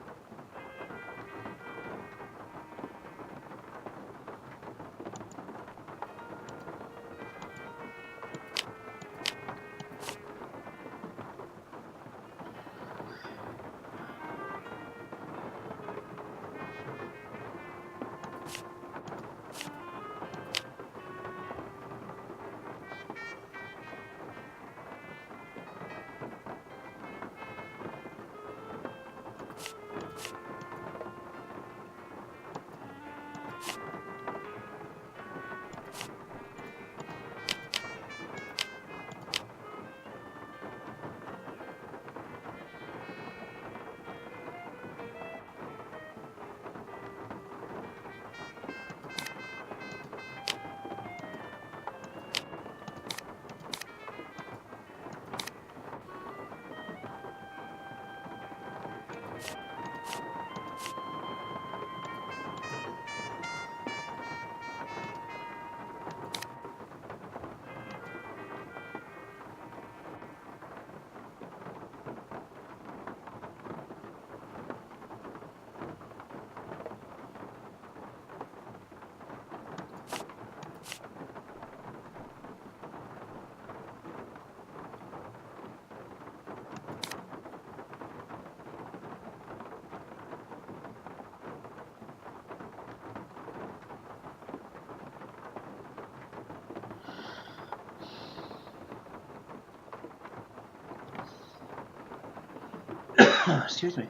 Excuse me.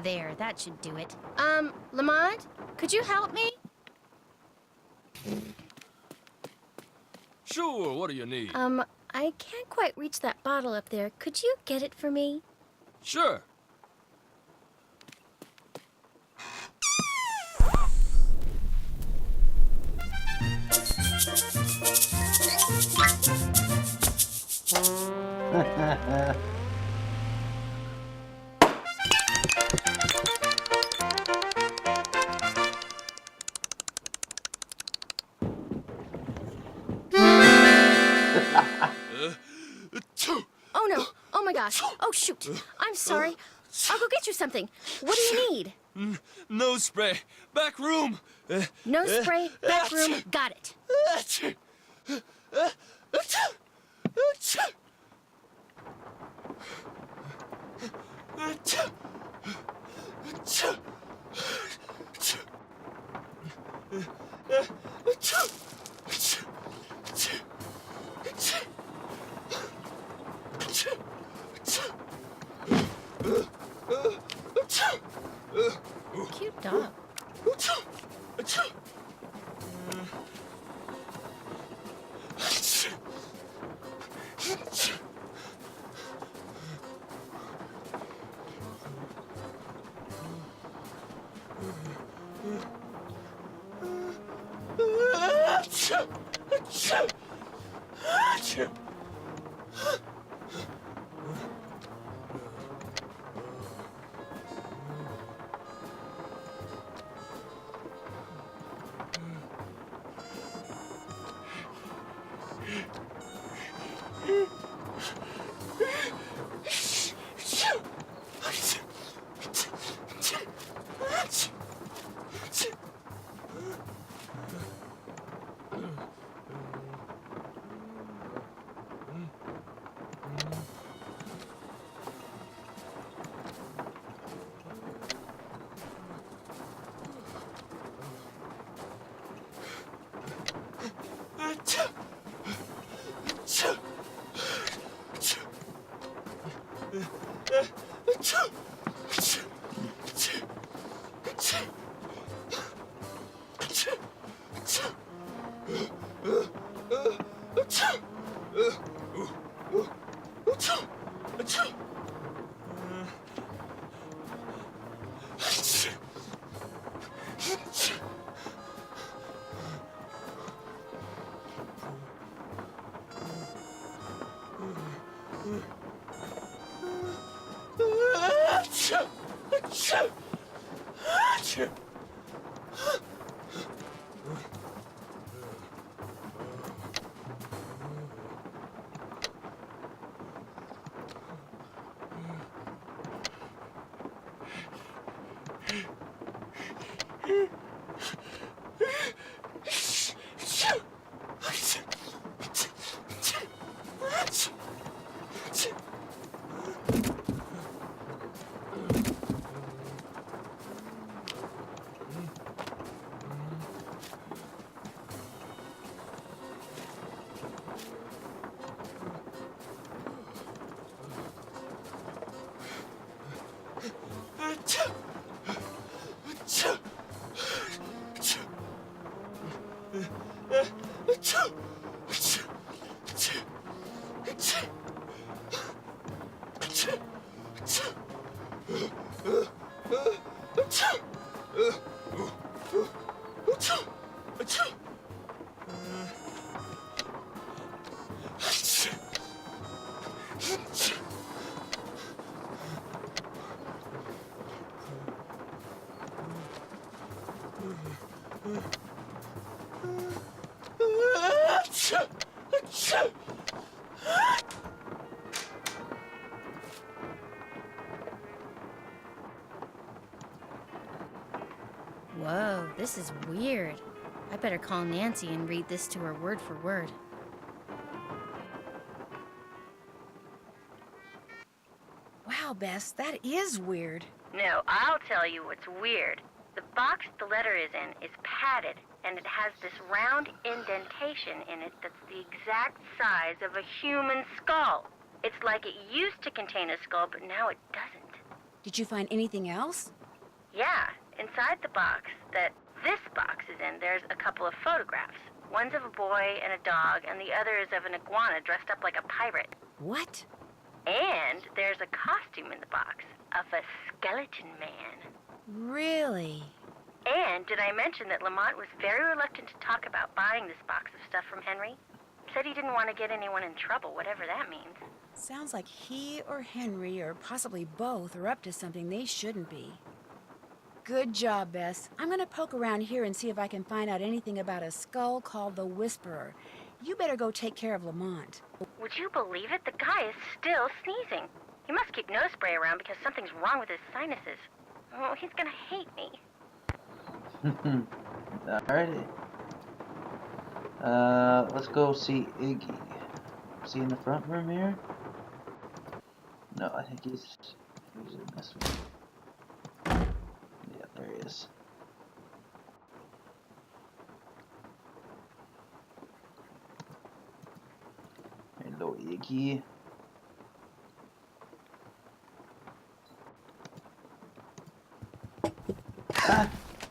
There, that should do it. Lamont, could you help me?
Sure, what do you need?
I can't quite reach that bottle up there. Could you get it for me?
Sure.
Oh no! Oh my gosh! Oh shoot! I'm sorry. I'll go get you something. What do you need?
Nose spray. Back room.
No spray, back room, got it. Cute dog. Whoa, this is weird. I better call Nancy and read this to her word for word.
Wow, Bess, that is weird.
No, I'll tell you what's weird. The box the letter is in is padded, and it has this round indentation in it that's the exact size of a human skull. It's like it used to contain a skull, but now it doesn't.
Did you find anything else?
Yeah, inside the box that this box is in, there's a couple of photographs. One's of a boy and a dog, and the other is of an iguana dressed up like a pirate.
What?
And there's a costume in the box of a skeleton man.
Really?
And did I mention that Lamont was very reluctant to talk about buying this box of stuff from Henry? Said he didn't want to get anyone in trouble, whatever that means.
Sounds like he or Henry, or possibly both, are up to something they shouldn't be. Good job, Bess. I'm gonna poke around here and see if I can find out anything about a skull called the Whisperer. You better go take care of Lamont.
Would you believe it? The guy is still sneezing. He must keep nose spray around because something's wrong with his sinuses. Oh, he's gonna hate me.
Alrighty. Let's go see Iggy. Is he in the front room here? No, I think he's in this one. Yeah, there he is. Hello, Iggy.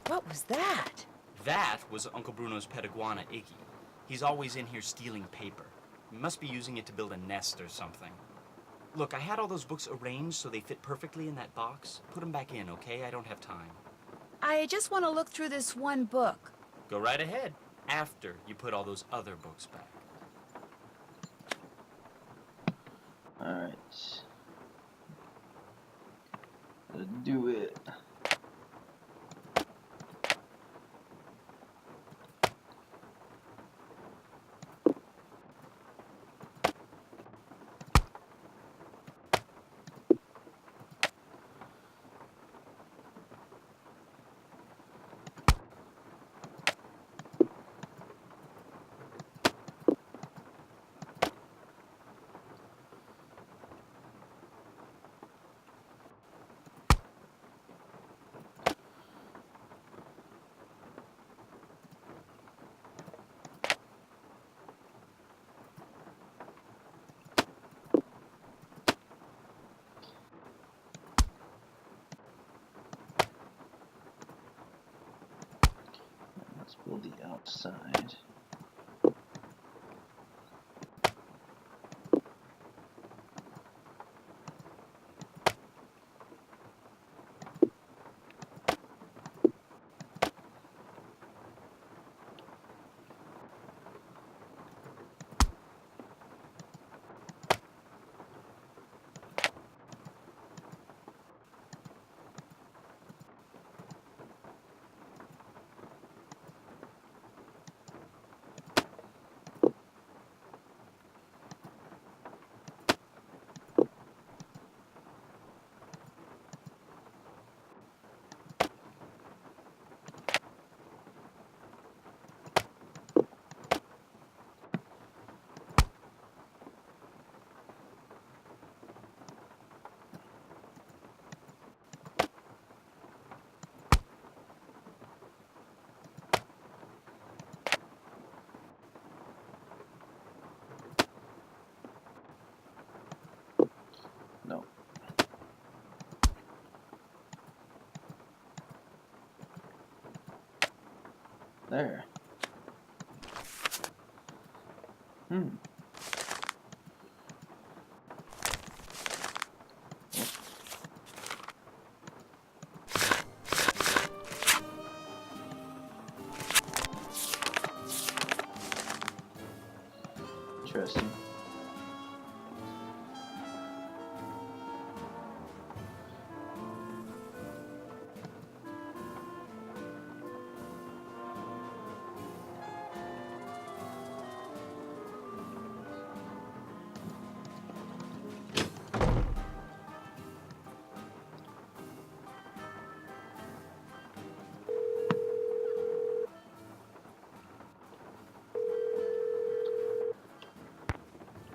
What was that?
That was Uncle Bruno's pet iguana, Iggy. He's always in here stealing paper. He must be using it to build a nest or something. Look, I had all those books arranged so they fit perfectly in that box. Put them back in, okay? I don't have time.
I just want to look through this one book.
Go right ahead, after you put all those other books back.
Alright. Let's do it. Let's build the outside. No. There. Interesting.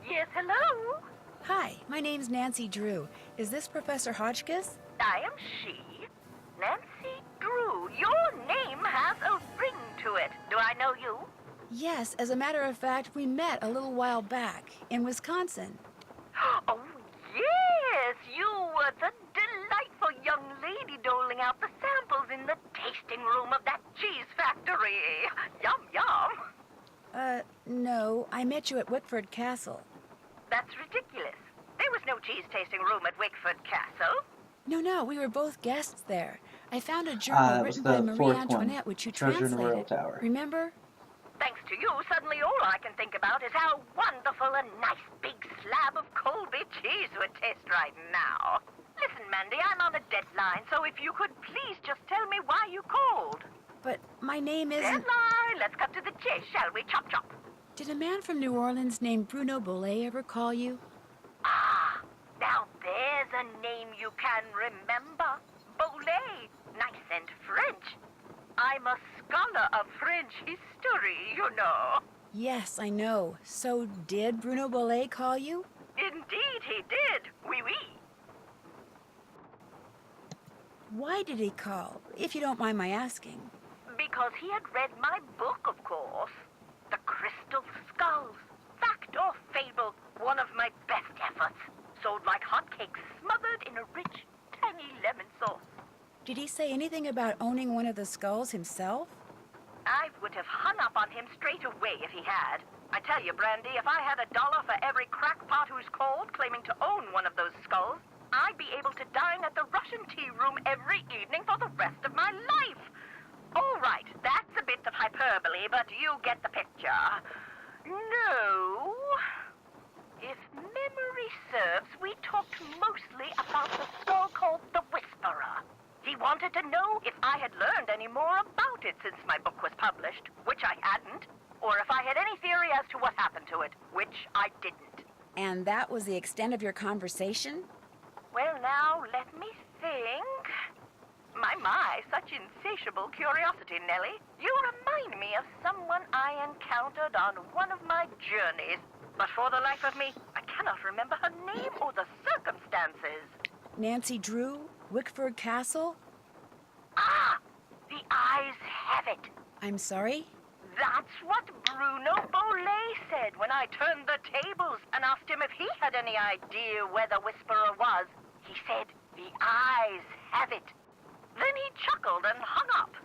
Yes, hello?
Hi, my name's Nancy Drew. Is this Professor Hotchkiss?
I am she, Nancy Drew. Your name has a ring to it. Do I know you?
Yes, as a matter of fact, we met a little while back in Wisconsin.
Oh, yes, you were the delightful young lady doling out the samples in the tasting room of that cheese factory. Yum, yum.
No, I met you at Wickford Castle.
That's ridiculous. There was no cheese tasting room at Wickford Castle.
No, we were both guests there. I found a journal
that was
written by
the
Marie
fourth
Antoinette,
one.
which you
Treasure in the Royal
translated.
Tower.
Remember?
Thanks to you, suddenly all I can think about is how wonderful a nice big slab of Colby cheese would taste right now. Listen, Mandy, I'm on a deadline, so if you could please just tell me why you called.
But my name isn't...
Deadline! Let's cut to the chase, shall we? Chop, chop.
Did a man from New Orleans named Bruno Bollet ever call you?
Ah, now there's a name you can remember. Bollet. Nice and French. I'm a scholar of French history, you know.
Yes, I know. So did Bruno Bollet call you?
Indeed he did. Oui, oui.
Why did he call, if you don't mind my asking?
Because he had read my book, of course. The Crystal Skulls. Fact or fable, one of my best efforts. Sold like hotcakes, smothered in a rich, tangy lemon sauce.
Did he say anything about owning one of the skulls himself?
I would have hung up on him straight away if he had. I tell you, Brandy, if I had $1 for every crackpot who's called claiming to own one of those skulls, I'd be able to dine at the Russian tea room every evening for the rest of my life. All right, that's a bit of hyperbole, but you get the picture. No. If memory serves, we talked mostly about the skull called the Whisperer. He wanted to know if I had learned any more about it since my book was published, which I hadn't, or if I had any theory as to what happened to it, which I didn't.
And that was the extent of your conversation?
Well, now, let me think. My, such insatiable curiosity, Nellie. You remind me of someone I encountered on one of my journeys. But for the life of me, I cannot remember her name or the circumstances.
Nancy Drew? Wickford Castle?
Ah! The eyes have it.
I'm sorry?
That's what Bruno Bollet said when I turned the tables and asked him if he had any idea where the Whisperer was. He said, the eyes have it. Then he chuckled and hung up.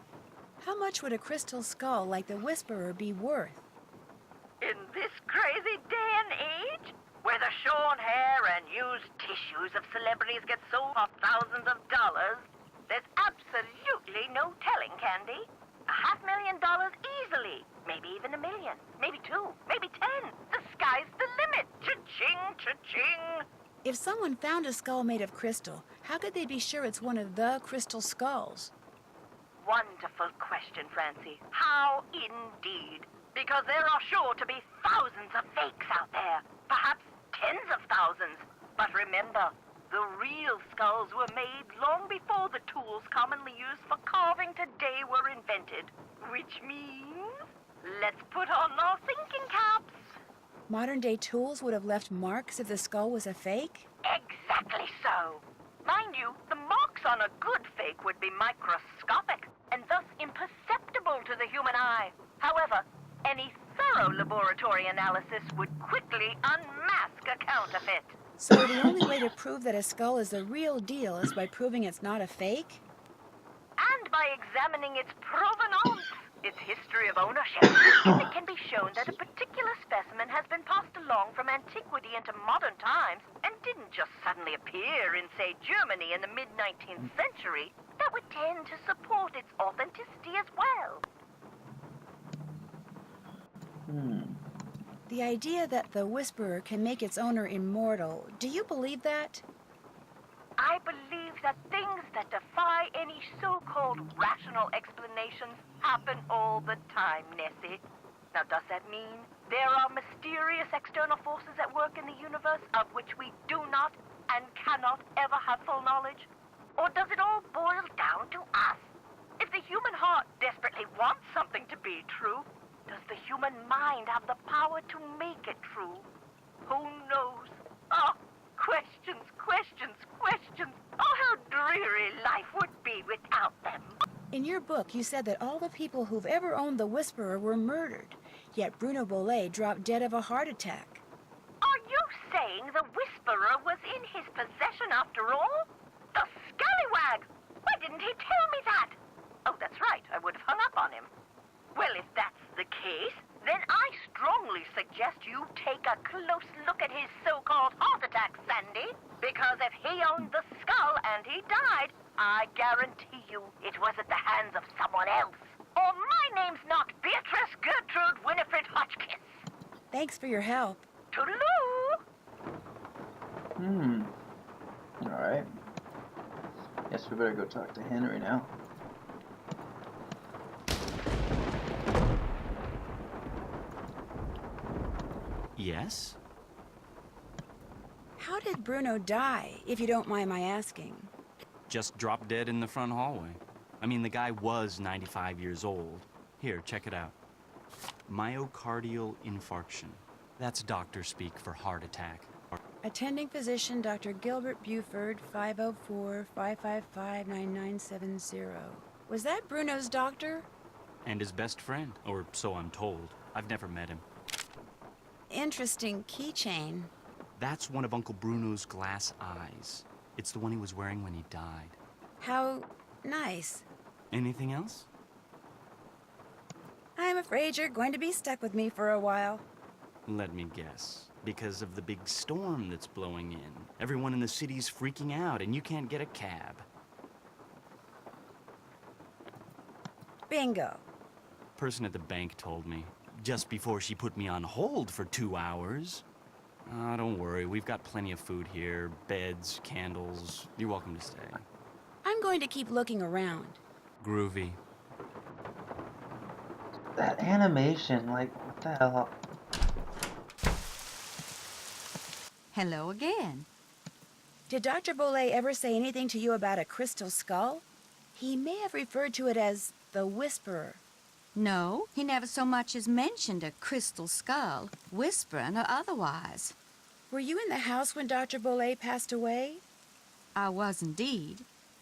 How much would a crystal skull like the Whisperer be worth?
In this crazy day and age, where the shorn hair and used tissues of celebrities get sold for thousands of dollars, there's absolutely no telling, Candy. $500,000 easily. Maybe even $1 million. Maybe 2. Maybe 10. The sky's the limit. Cha-ching, cha-ching.
If someone found a skull made of crystal, how could they be sure it's one of the crystal skulls?
Wonderful question, Francie. How indeed? Because there are sure to be thousands of fakes out there. Perhaps tens of thousands. But remember, the real skulls were made long before the tools commonly used for carving today were invented. Which means, let's put on our thinking caps.
Modern-day tools would have left marks if the skull was a fake?
Exactly so. Mind you, the marks on a good fake would be microscopic and thus imperceptible to the human eye. However, any thorough laboratory analysis would quickly unmask a counterfeit.
So the only way to prove that a skull is the real deal is by proving it's not a fake?
And by examining its provenance, its history of ownership. If it can be shown that a particular specimen has been passed along from antiquity into modern times and didn't just suddenly appear in, say, Germany in the mid-19th century, that would tend to support its authenticity as well.
The idea that the Whisperer can make its owner immortal, do you believe that?
I believe that things that defy any so-called rational explanations happen all the time, Nessie. Now, does that mean there are mysterious external forces at work in the universe of which we do not and cannot ever have full knowledge? Or does it all boil down to us? If the human heart desperately wants something to be true, does the human mind have the power to make it true? Who knows? Oh, questions, questions, questions. Oh, how dreary life would be without them.
In your book, you said that all the people who've ever owned the Whisperer were murdered, yet Bruno Bollet dropped dead of a heart attack.
Are you saying the Whisperer was in his possession after all? The scallywag! Why didn't he tell me that? Oh, that's right. I would have hung up on him. Well, if that's the case, then I strongly suggest you take a close look at his so-called heart attack, Sandy. Because if he owned the skull and he died, I guarantee you it was at the hands of someone else. Or my name's not Beatrice Gertrude Winifred Hotchkiss.
Thanks for your help.
Toodaloo!
Alright. Guess we better go talk to Henry now.
Yes?
How did Bruno die, if you don't mind my asking?
Just dropped dead in the front hallway. I mean, the guy was 95 years old. Here, check it out. Myocardial infarction. That's doctor speak for heart attack.
Attending physician Dr. Gilbert Buford, 504-555-9970. Was that Bruno's doctor?
And his best friend, or so I'm told. I've never met him.
Interesting keychain.
That's one of Uncle Bruno's glass eyes. It's the one he was wearing when he died.
How Nice.
Anything else?
I'm afraid you're going to be stuck with me for a while.
Let me guess. Because of the big storm that's blowing in. Everyone in the city's freaking out, and you can't get a cab.
Bingo.
Person at the bank told me. Just before she put me on hold for 2 hours. Ah, don't worry. We've got plenty of food here. Beds, candles. You're welcome to stay.
I'm going to keep looking around.
Groovy.
That animation, like, what the hell?
Hello again.
Did Dr. Bolet ever say anything to you about a crystal skull? He may have referred to it as the Whisperer.
No, he never so much as mentioned a crystal skull, whispering or otherwise.
Were you in the house when Dr. Bolet passed away?
I was indeed.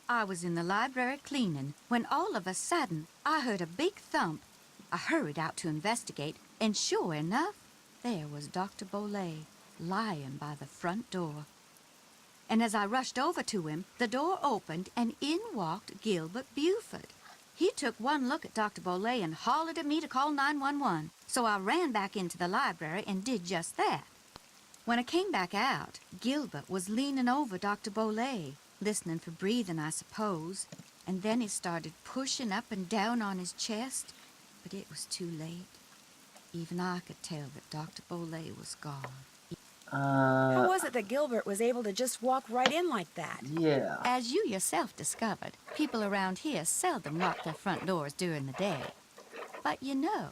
I was in the library cleaning when all of a sudden I heard a big thump. I hurried out to investigate, and sure enough, there was Dr. Bolet lying by the front door. And as I rushed over to him, the door opened and in walked Gilbert Buford. He took one look at Dr. Bolet and hollered at me to call 911, so I ran back into the library and did just that. When I came back out, Gilbert was leaning over Dr. Bolet, listening for breathing, I suppose, and then he started pushing up and down on his chest, but it was too late. Even I could tell that Dr. Bolet was gone.
How was it that Gilbert was able to just walk right in like that?
Yeah.
As you yourself discovered, people around here seldom lock their front doors during the day. But you know,